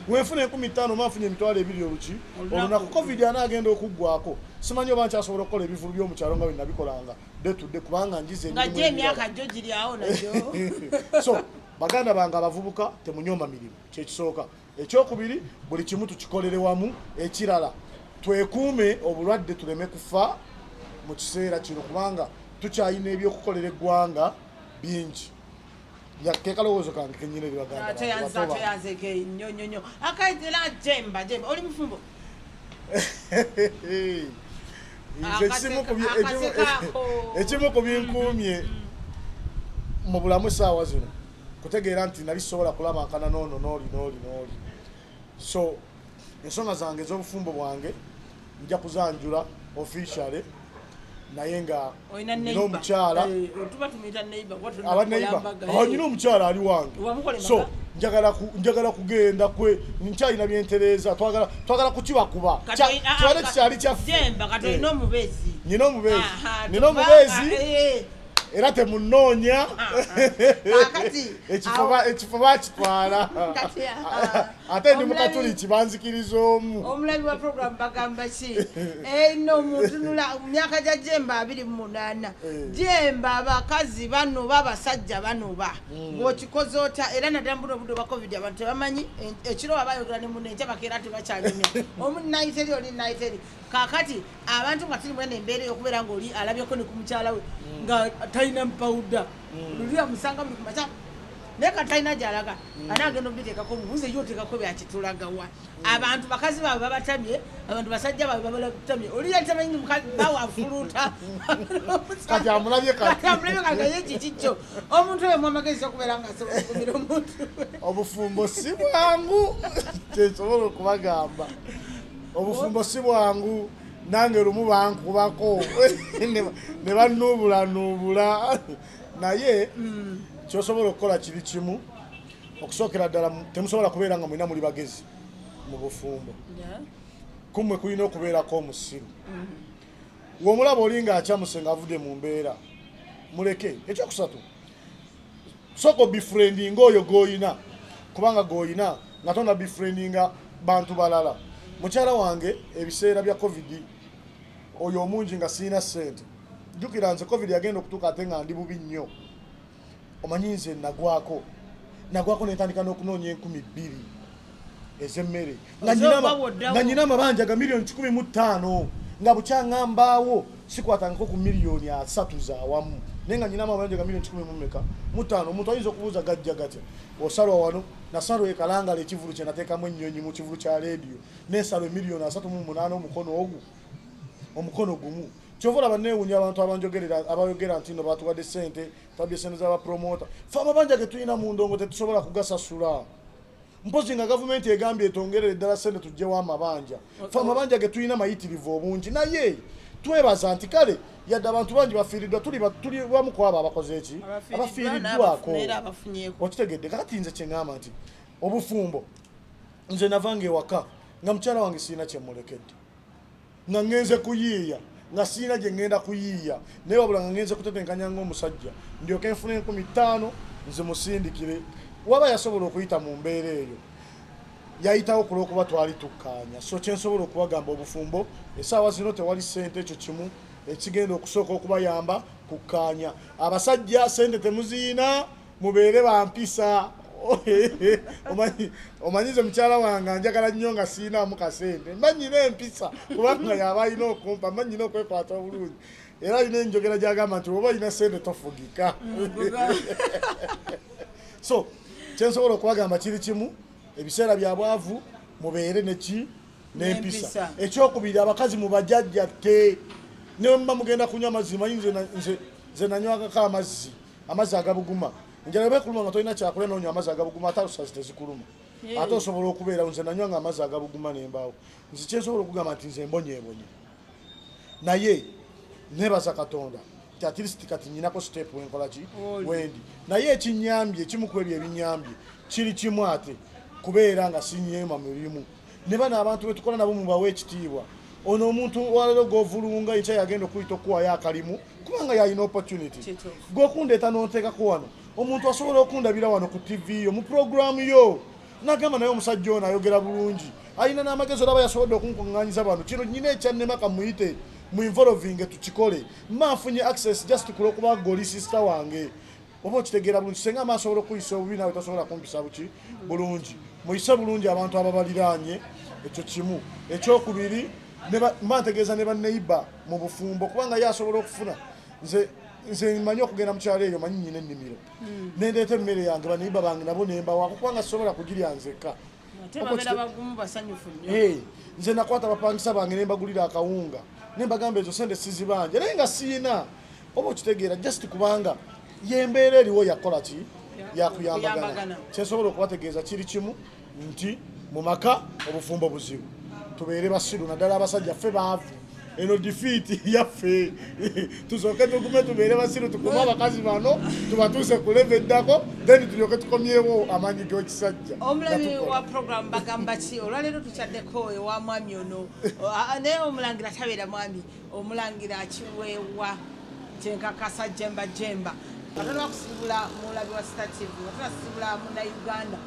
wenfuna 15 manfunye emitwalo 2 oluki olunaku covid anaagenda okuggwako simanyi oba nkyasobola okukola ebivulu by'omukyalo nga bwenabikolanga detudde kubanga njize emyaka gyo giri awo nagyo so baganda bange abavubuka temunyooma mirimu kyekisooka ekyokubiri buli kimu tukikolere wamu ekirala twekuume obulwadde tuleme kufa mu kiseera kino kubanga tukyayina ebyokukolera eggwanga bingi yakekalowoozo kange kenyina ebibaganda nyonyonyo akaitela jemba oli mufumbo ekimu ku binkuumye mu bulamu essaawa zino kutegeera nti nali sobola kulabankana noono nooli so ensonga zange ez'obufumbo bwange nja kuzanjula officially naye nga oyina n'omukyala tuba tumuyita neighbor nyina omukyala ali wange so njagala kugenda kwe nkyalina byentereeza twagala kukibakuba kiwale kikyali kyaffe nyina omubeezi era temunoonya ekifo bakitwala ate ndi mukatuliki banzikiriza omu omulabi wa program bagamba ki eno omuntu nula myaka gya Jemba 28 Jemba abakazi banoba abasajja banoba ng'okikoze ota era naddala mbuno obudde bwa covid abantu tebamanyi ekiro abayogera ne munne enkya bakeera tebakyalimya omu nayiteri oli nayiteri kakati abantu nga tuli mwene embeera y'okubeera ng'oli alabyeko ne ku mukyala we nga talina mpawuda luli amusanga buli kumaca naye katalina gyalaga anaagenda obiteekako omubuze yo oteekako byakitulagawa abantu bakazi baabwe babatamye abantu basajja baabwe babatamye oli yatamanyi bawafuluuta kati amulabye kagaye kikikyo omuntu oyo mwamagezi okubeera nga asobola okumira omuntu obufumbo si bwangu kyesobola okubagamba obufumbo si bwangu nange lumu bankubako ne banuubula naye kyosobola okukola kiri kimu okusookera ddala temusobola kubeera nga mulina muli bagezi mu bufumbo kummwe kulina okubeerako omusiru womulaba oli ng'akyamuse ng'avudde mu mbeera muleke ekyokusatu soko befriendinga oyo g'oyina kubanga g'oyina nga tonda befriendinga bantu balala mukyala wange ebiseera bya covid oyo omungi nga siina ssente jjukira nze covid yagenda okutuuka ate nga ndi bubi nnyo omanyi nze nagwako netandika n'okunoonya 2,000 ez'emmere nga nyina amabanja ga milioni 15 nga bukyaŋŋambaawo sikwatangako ku milioni 3 zaawamu naye nga nyina amabanja ga milioni 15 omuntu ayinza okubuuza gajja gatya osalwa wano nasalo ekalangala ekivulu kye nateekamu ennyonyi mu kivulu kya leediyo n'ensalo milioni 38 omukono gumu kyova olaba neewunya abantu abayogera nti no batuwadde ssente twabye ssente z'abapromota fe amabanja ge tulina mu ndongo tetusobola kugasasula mpozi nga gavumenti egambye etongerere eddala ssente tuggyewo amabanja fe amabanja ge tulina mayitirivu obungi naye twebaza nti kale yadde abantu bangi bafiiriddwa tuli wamu ku abo abakoze eki abafiiriddwako okitegedde kakati nze kyeŋŋamba nti obufumbo nze navanga ewaka nga mukyala wange siina kyemulekedde nga ngenze kuyiiya nga siina gye ngenda kuyiiya naye wabula nga ngenze kutetenkanya ng'omusajja ndyoke nfune 15 nze musindikire waba yasobola okuyita mu mbeera eyo yayitawo ku lw'okuba twali tukkaanya so kyensobola okubagamba obufumbo essaawa zino tewali ssente ekyo kimu ekigenda okusooka okubayamba kukkaanya abasajja ssente temuziina mubeere bampisa omanyize mukyala wange njagala nnyo nga siinaamu kasente mba nyina empisa kubanga yaba alina okumpa mba nyina okwekwata obulungi era alina enjogera gyagamba nti oba alina sente tofugika so kyensobola okubagamba kiri kimu ebiseera bya bwavu mubeere n'empisa ekyokubiri abakazi mubajajjatte ne mba mugenda kunywa amazzi manyi nze nanywakako amazzi agabuguma njala bekuluma nga tolina kyakulya n'onywa amazzi agabuguma ate alusazi tezikuluma ate osobola okubeera nze nanywa nga amazzi agabuguma nembaawo nze kyensobola okugamba nti nze mbonyeebonye naye nebaza Katonda ti at least kati nyinako step wenkola ki wendi naye ekinyambye ekimu ku ebyo ebinyambye kiri kimu ate kubeera nga sinyeema mirimu ne bano abantu betukola nabo mubawe ekitiibwa ono omuntu walero govulunga ekya yagenda okuyita okuwayo akalimu kubanga yalina opportunity gwokundeeta n'onteekako wano omuntu asobola okundabira wano ku TV yo mu programu yo nagamba naye omusajja ono ayogera bulungi alina n'amagezi olaba yasobodde okunkuŋŋaanyiza bano kino nyina ekyannema kamuyite mu involving tukikole manfunye access just kulwokuba goli sister wange oba okitegeera bulungi senga amasobola okuyisa obubi nawe tasobola kumpisa buki bulungi muyise bulungi abantu ababaliraanye ekyo kimu ekyokubiri mbantegeeza ne banneiba mu bufumbo kubanga ye asobola okufuna nze mmanyi okugenda mukyalo eyo manyi nyina ennimiro nendeeta emmere yange banneiba bange nabo nembawako kubanga sobola kugirya nzekka nze nakwata abapangisa bange nembagulira akawunga nembagamba ezo sente sizibanja naye nga siina oba okitegeera just kubanga yembeera eriwo yakola ki yakuyambagana kyensobola okubategeeza kiri kimu nti mu maka obufumbo buzibu tubeere basiru naddala abasajja ffe baavu eno defeat yaffe tusooke tugume tubeere basiru tukume abakazi bano tubatuuse ku level eddako then tulyoke tukomyewo amaanyi g'ekisajja. Omulabi wa program bagamba ki olwaleero tukyaddeko ewa mwami ono naye omulangira tabeera mwami omulangira akiweewa kyenkakasa jemba katono bakusibula mulabi wa Star TV batunasibula munnayuganda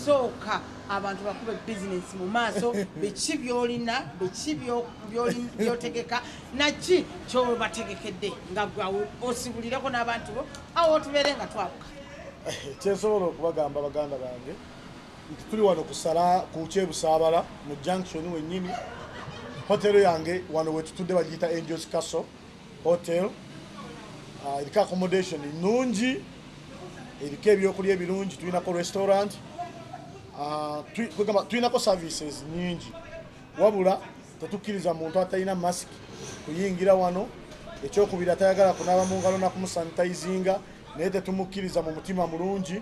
sooka abantu bakube bizinesi mu maaso biki byolina biki byotegeka naki kyobategekedde nga gwawe osibulireko n'abantu bo awo tubeere nga twabuka. Kyensobola okubagamba baganda bange nti tuli wano kusala ku Kyebusaabala mu junction wennyini hotelo yange wano wetutudde bagiyita Angels Castle Hotel. Eriko accommodation nungi eriko ebyokulya ebirungi tulinako restaurant tulinako services nyingi wabula tetukkiriza muntu atalina mask kuyingira wano ekyokubiri atayagala kunaaba mu ngalo nakumusanitizinga naye tetumukkiriza mu mutima mulungi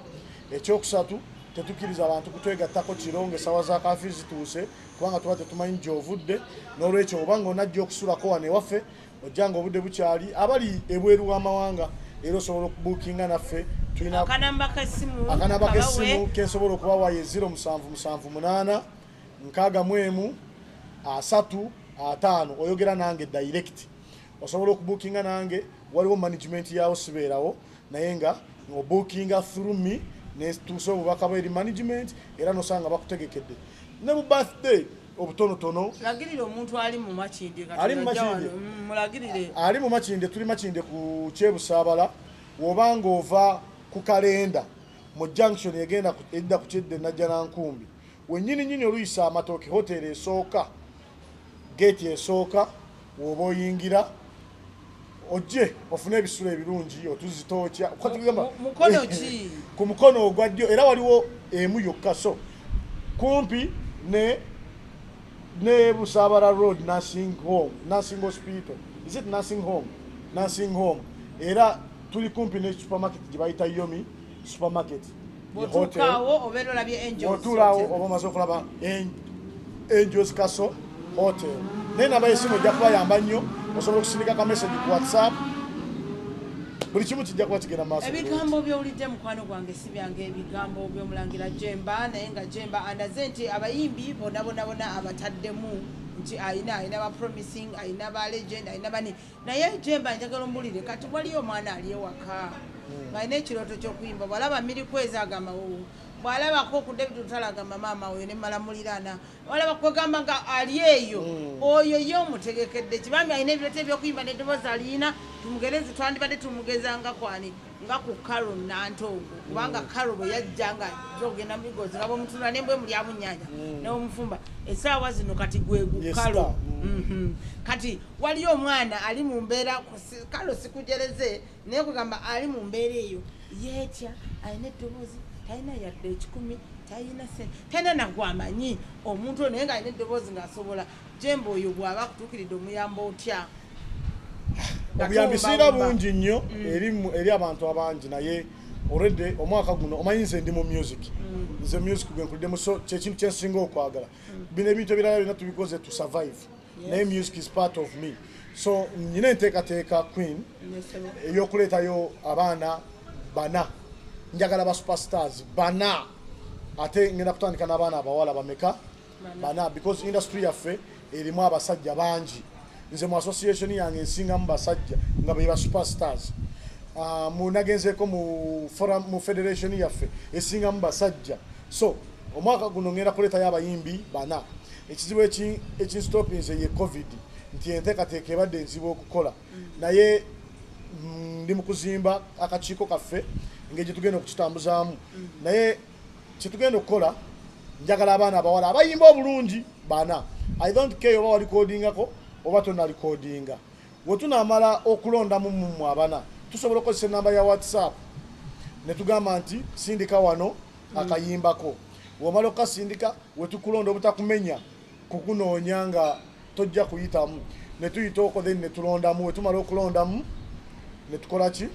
ekyokusatu tetukkiriza abantu kutwegattako kiro ng'essawa za kaafi zituuse kubanga tuba tetumanyi gy'ovudde n'olwekyo oba ng'onajja okusulako wano ewaffe ojjanga obudde bukyali abali ebweru w'amawanga era osobola okubuukinga naffe tulina akanamba k'essimu kensobola okubawa ye 0778 61 3 5 oyogera nange direct osobola okubuukinga nange waliwo management yawo sibeerawo naye nga obuukinga through me netuuse obubaka bw'eri management era nosanga bakutegekedde ne mu birthday obutonotono lagirire omuntu ali mu Makinde ali mu Makinde tuli Makinde ku Kyebusaabala wobanga ova ku kalenda mu junction egenda edda ku Kyedde najja Nankumbi wennyini oluyisa Amatooke hotel esooka gate esooka woba oyingira ojje ofune ebisulo ebirungi otuzitookya mukono ki ku mukono ogwa ddyo era waliwo emu yokka so kumpi ne Busaabala Road Nursing Hospital. Is it Nursing Home. Era tuli kumpi ne supermarket gibayita Yomi supermarket. Botukawo obero labye Angels. Otulawo obomaze okulaba Angels Castle Hotel. Nena bayesimu jakuba yamba nnyo osobola okusindika ka message ku WhatsApp. Buli kimu kijja kuba kigenda maaso. Ebigambo by'olidde mukwano gwange si byange ebigambo by'omulangira Jemba naye nga Jemba andaze nti abayimbi bonna abataddemu nti ayina ba promising ayina ba legend ayina bani naye Jemba njagala ombulire kati waliyo omwana ali ewaka ng'alina ekirooto ky'okuyimba bw'alaba Mirikwezi agamba bw'alabako ku David Lutalo agamba maama oyo ne Malamulirana bw'alaba kwegamba nga ali eyo oyo ye omutegekedde kibambi alina ebirooto ebyokuyimba n'eddoboozi alina tumugerezi twandibadde tumugezanga kwani nga ku Karo Nantongo kubanga Karo bwe yajja nga zogenda mu Migozi nga bw'omutunda n'embwe muli abunyanya n'omufumba essaawa zino kati gwe Karo kati waliyo omwana ali mu mbeera Karo sikujereze naye kugamba ali mu mbeera eyo yeetya alina eddoboozi talina yadde 10 talina sente talina nagwamanyi omuntu naye nga alina eddoboozi ng'asobola Jemba oyo bw'aba kutuukiridde omuyamba otya obuyambi siira bungi nnyo eri abantu abangi naye already omwaka guno omanyi nze ndi mu music nze music gwe nkuliddemu so kyekintu kyensinga okwagala bino ebintu ebirala byonna tubikoze to survive naye music is part of me so nyina enteekateeka Queen ey'okuleetayo abaana bana njagala ba superstars bana ate ngenda kutandika n'abaana abawala bameka bana because industry yaffe erimu abasajja bangi nze mu association yange nsingamu basajja nga be ba superstars munagenzeeko mu federation yaffe esingamu basajja so omwaka guno ngenda kuleetayo abayimbi bana ekizibu ekinstopinze ye covid nti enteekateeka ebadde enzibu okukola naye ndi mu kuzimba akakiiko kaffe engeri gye tugenda okukitambuzaamu naye kyetugenda okukola njagala abaana abawala abayimba obulungi bana I don't care oba walikodingako oba tonalikodinga wetunamala okulondamu mumwe abana tusobola okukozesa enamba ya WhatsApp netugamba nti sindika wano akayimbako womala okukasindika wetukulonda obutakumenya kukunoonya nga tojja kuyitamu netuyitaoko then netulondamu wetumala okulondamu netukola ki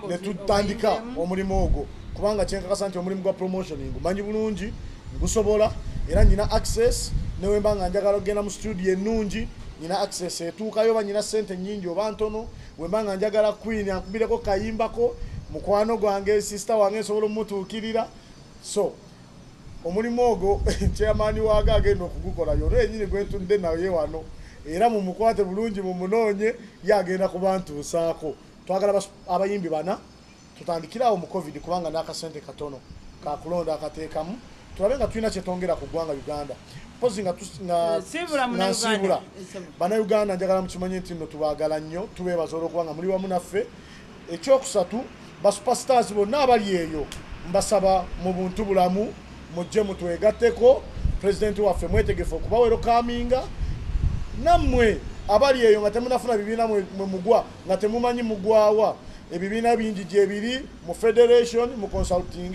netutandika omulimu ogwo kubanga kyenkakasa nti omulimu gwa promotioning manyi bulungi ngusobola era nyina access newe mbanga njagala ogenda mu studio ennungi nyina access etuukayo oba nyina ssente nnyingi oba ntono wembanga njagala Queen ankubireko kayimbako mukwano gwange sister wange nsobola omutuukirira so omulimu ogwo chairman waaga agenda okugukola yoro enyini gwentudde naye wano era mumukwate bulungi mumunoonye yagenda ku bantu usaako twagala abayimbi bana tutandikirawo mu covid kubanga n'akasente katono kakulonda akateekamu tulabe nga tulina kyetwongera ku ggwanga Uganda pozi nga nsiibula bannayuganda njagala mukimanye nti nno tubaagala nnyo tubeebaza olwokubanga muli wamu naffe ekyokusatu basuperstars bonna abali eyo mbasaba mu buntu bulamu mujje mutwegatteko pulezidenti waffe mwetegefu okuba werokaminga nammwe abali eyo nga temunafuna bibiina mwe mugwa nga temumanyi mugwawa ebibiina bingi gyebiri mu federation mu consulting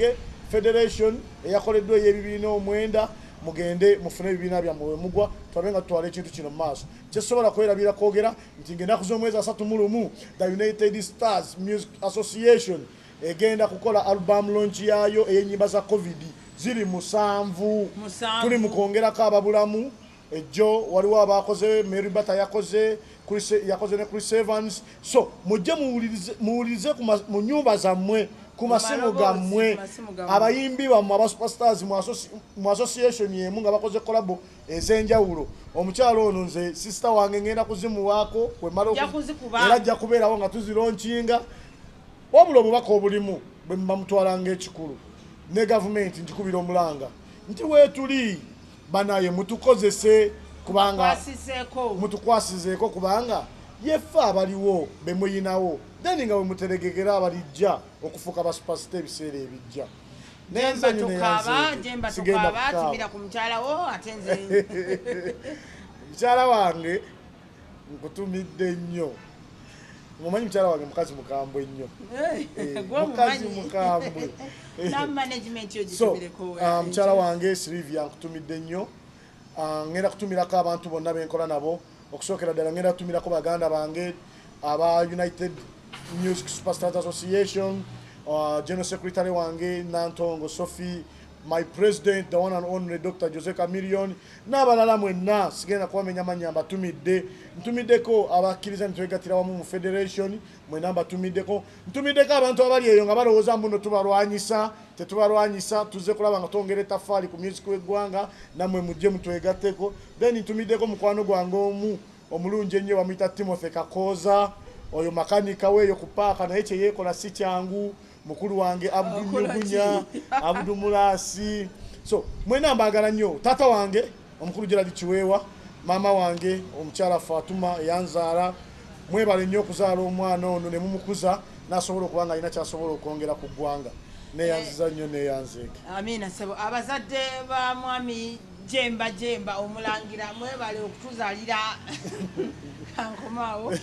federation eyakoleddwa ey'ebibiina 9 mugende mufune ebibiina byammwe mugwa twabe nga tutwala ekintu kino mu maaso kyesobola kwerabira kwogera nti ng'ennaku z'omwezi 31 the United Stars Music Association egenda kukola album launch yaayo ey'ennyimba za covid ziri 7 tuli mu kwongerako ababulamu ejjo waliwo abakoze Mary Bata yakoze ne Chris Evans so mujje muwulirize mu nnyumba zammwe ku masimu gammwe abayimbi bammwe aba superstars mu association yemu nga bakoze kolabo ez'enjawulo omukyalo ono nze sister wange ngenda kuzimuwaako era ajja kubeerawo nga tuzironkinga wabula obubaka obulimu bwe muba mutwalanga ekikulu ne gavumenti ntikubira omulanga nti weetuli banaye mutukozese kubanga mutukwasizeeko kubanga yeffe abaliwo be muyinawo then nga bwe muteregekera abalijja okufuuka basupersita ebiseera ebijja mukyala wange nkutumidde nnyo mumanyi mukyala wange mukazi mukambwe nnyo mukazi mukambwe mukyala wange Sylvia nkutumidde nnyo ngenda kutumirako abantu bonna benkola nabo okusookera ddala ngenda kutumirako baganda bange aba United Music Superstars Association General Secretary wange Nantongo Sophie my president the one and only Dr. Jose Chameleone n'abalala mwenna sigenda kubamenya mannya mbatumidde ntumiddeko abakkiriza nitwegatira wamu mu federation mwenna mbatumiddeko ntumiddeko abantu abali eyo nga balowooza mbuno tubalwanyisa tetubalwanyisa tuzze kulaba nga twongera ettaffaali ku music w'eggwanga nammwe mujje mutwegatteko then ntumiddeko mukwano gwange omulungi ennyo bamuyita Timothy Kakooza oyo makanika weeyo ku paaka naye kye yeekola si kyangu mukulu wange Abdu Nyugunya Abdu Mulasi so mwena mbagala nnyo tata wange omukulu Gerald Kiweewa mama wange omukyala Fatuma yanzaala mwebale nnyo okuzaala omwana ono ne mumukuza nasobola okubanga alina kyasobola okwongera ku ggwanga neyanziza nnyo neyanzeeke amina sebo abazadde ba mwami jemba omulangira mwebale okutuzalira kankomaawo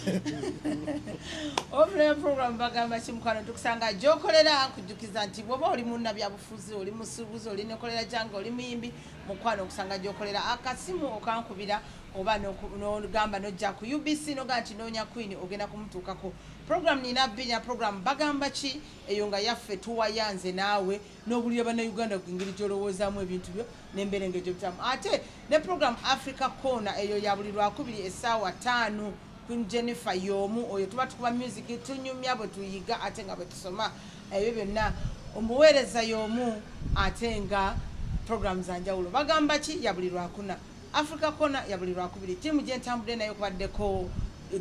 obule program bagamba kimukwano tukusanga gyokolera kujjukiza nti bwoba oli munnabyabufuzi oli musuubuzi oli nekolera jange oli muyimbi mukwano okusanga gyokolera akasimu okankubira oba nogamba nojja ku UBC noga nti noonya Queen ogenda kumutuukako program nina binya program bagamba ki eyo nga yaffe tuwayanze naawe n'obulira bannayuganda ku ngeri gyolowoozaamu ebintu byo n'embeera ng'egyo bitamu ate ne program Africa Corner eyo ya buli Lwakubiri essaawa 5 Queen Jennifer y'omu oyo tuba tukuba music tunyumya bwe tuyiga ate nga bwe tusoma ebyo byonna omuweereza y'omu ate nga program za njawulo bagamba ki ya buli Lwakuna Africa Corner ya buli Lwakubiri tiimu gye ntambudde nayo kubaddeko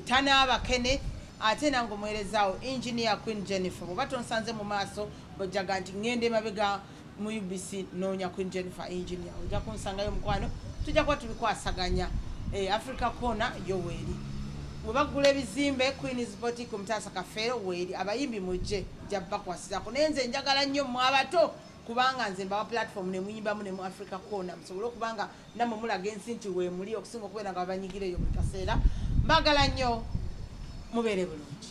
Tana Abakene ate nange omuweerezaawo engineer Queen Jennifer bw'oba tonsanze mu maaso bw'ojjaga nti ngende mabega mu UBC noonya Queen Jennifer engineer ojja kunsangayo mukwano tujja kuba tubikwasaganya Africa Corner yo weeri bwe bagula ebizimbe Queen's Boutique Mutaasa Kafeero weeri abayimbi mujje jja bakwasizako naye nze njagala nnyo mu abato kubanga nze mbawa platform ne muyimbamu ne mu Africa Corner musobole okubanga nammwe mulaga ensi nti weemuli okusinga okubeera nga babanyigireyo mu kaseera mbagala nnyo mubeere bulungi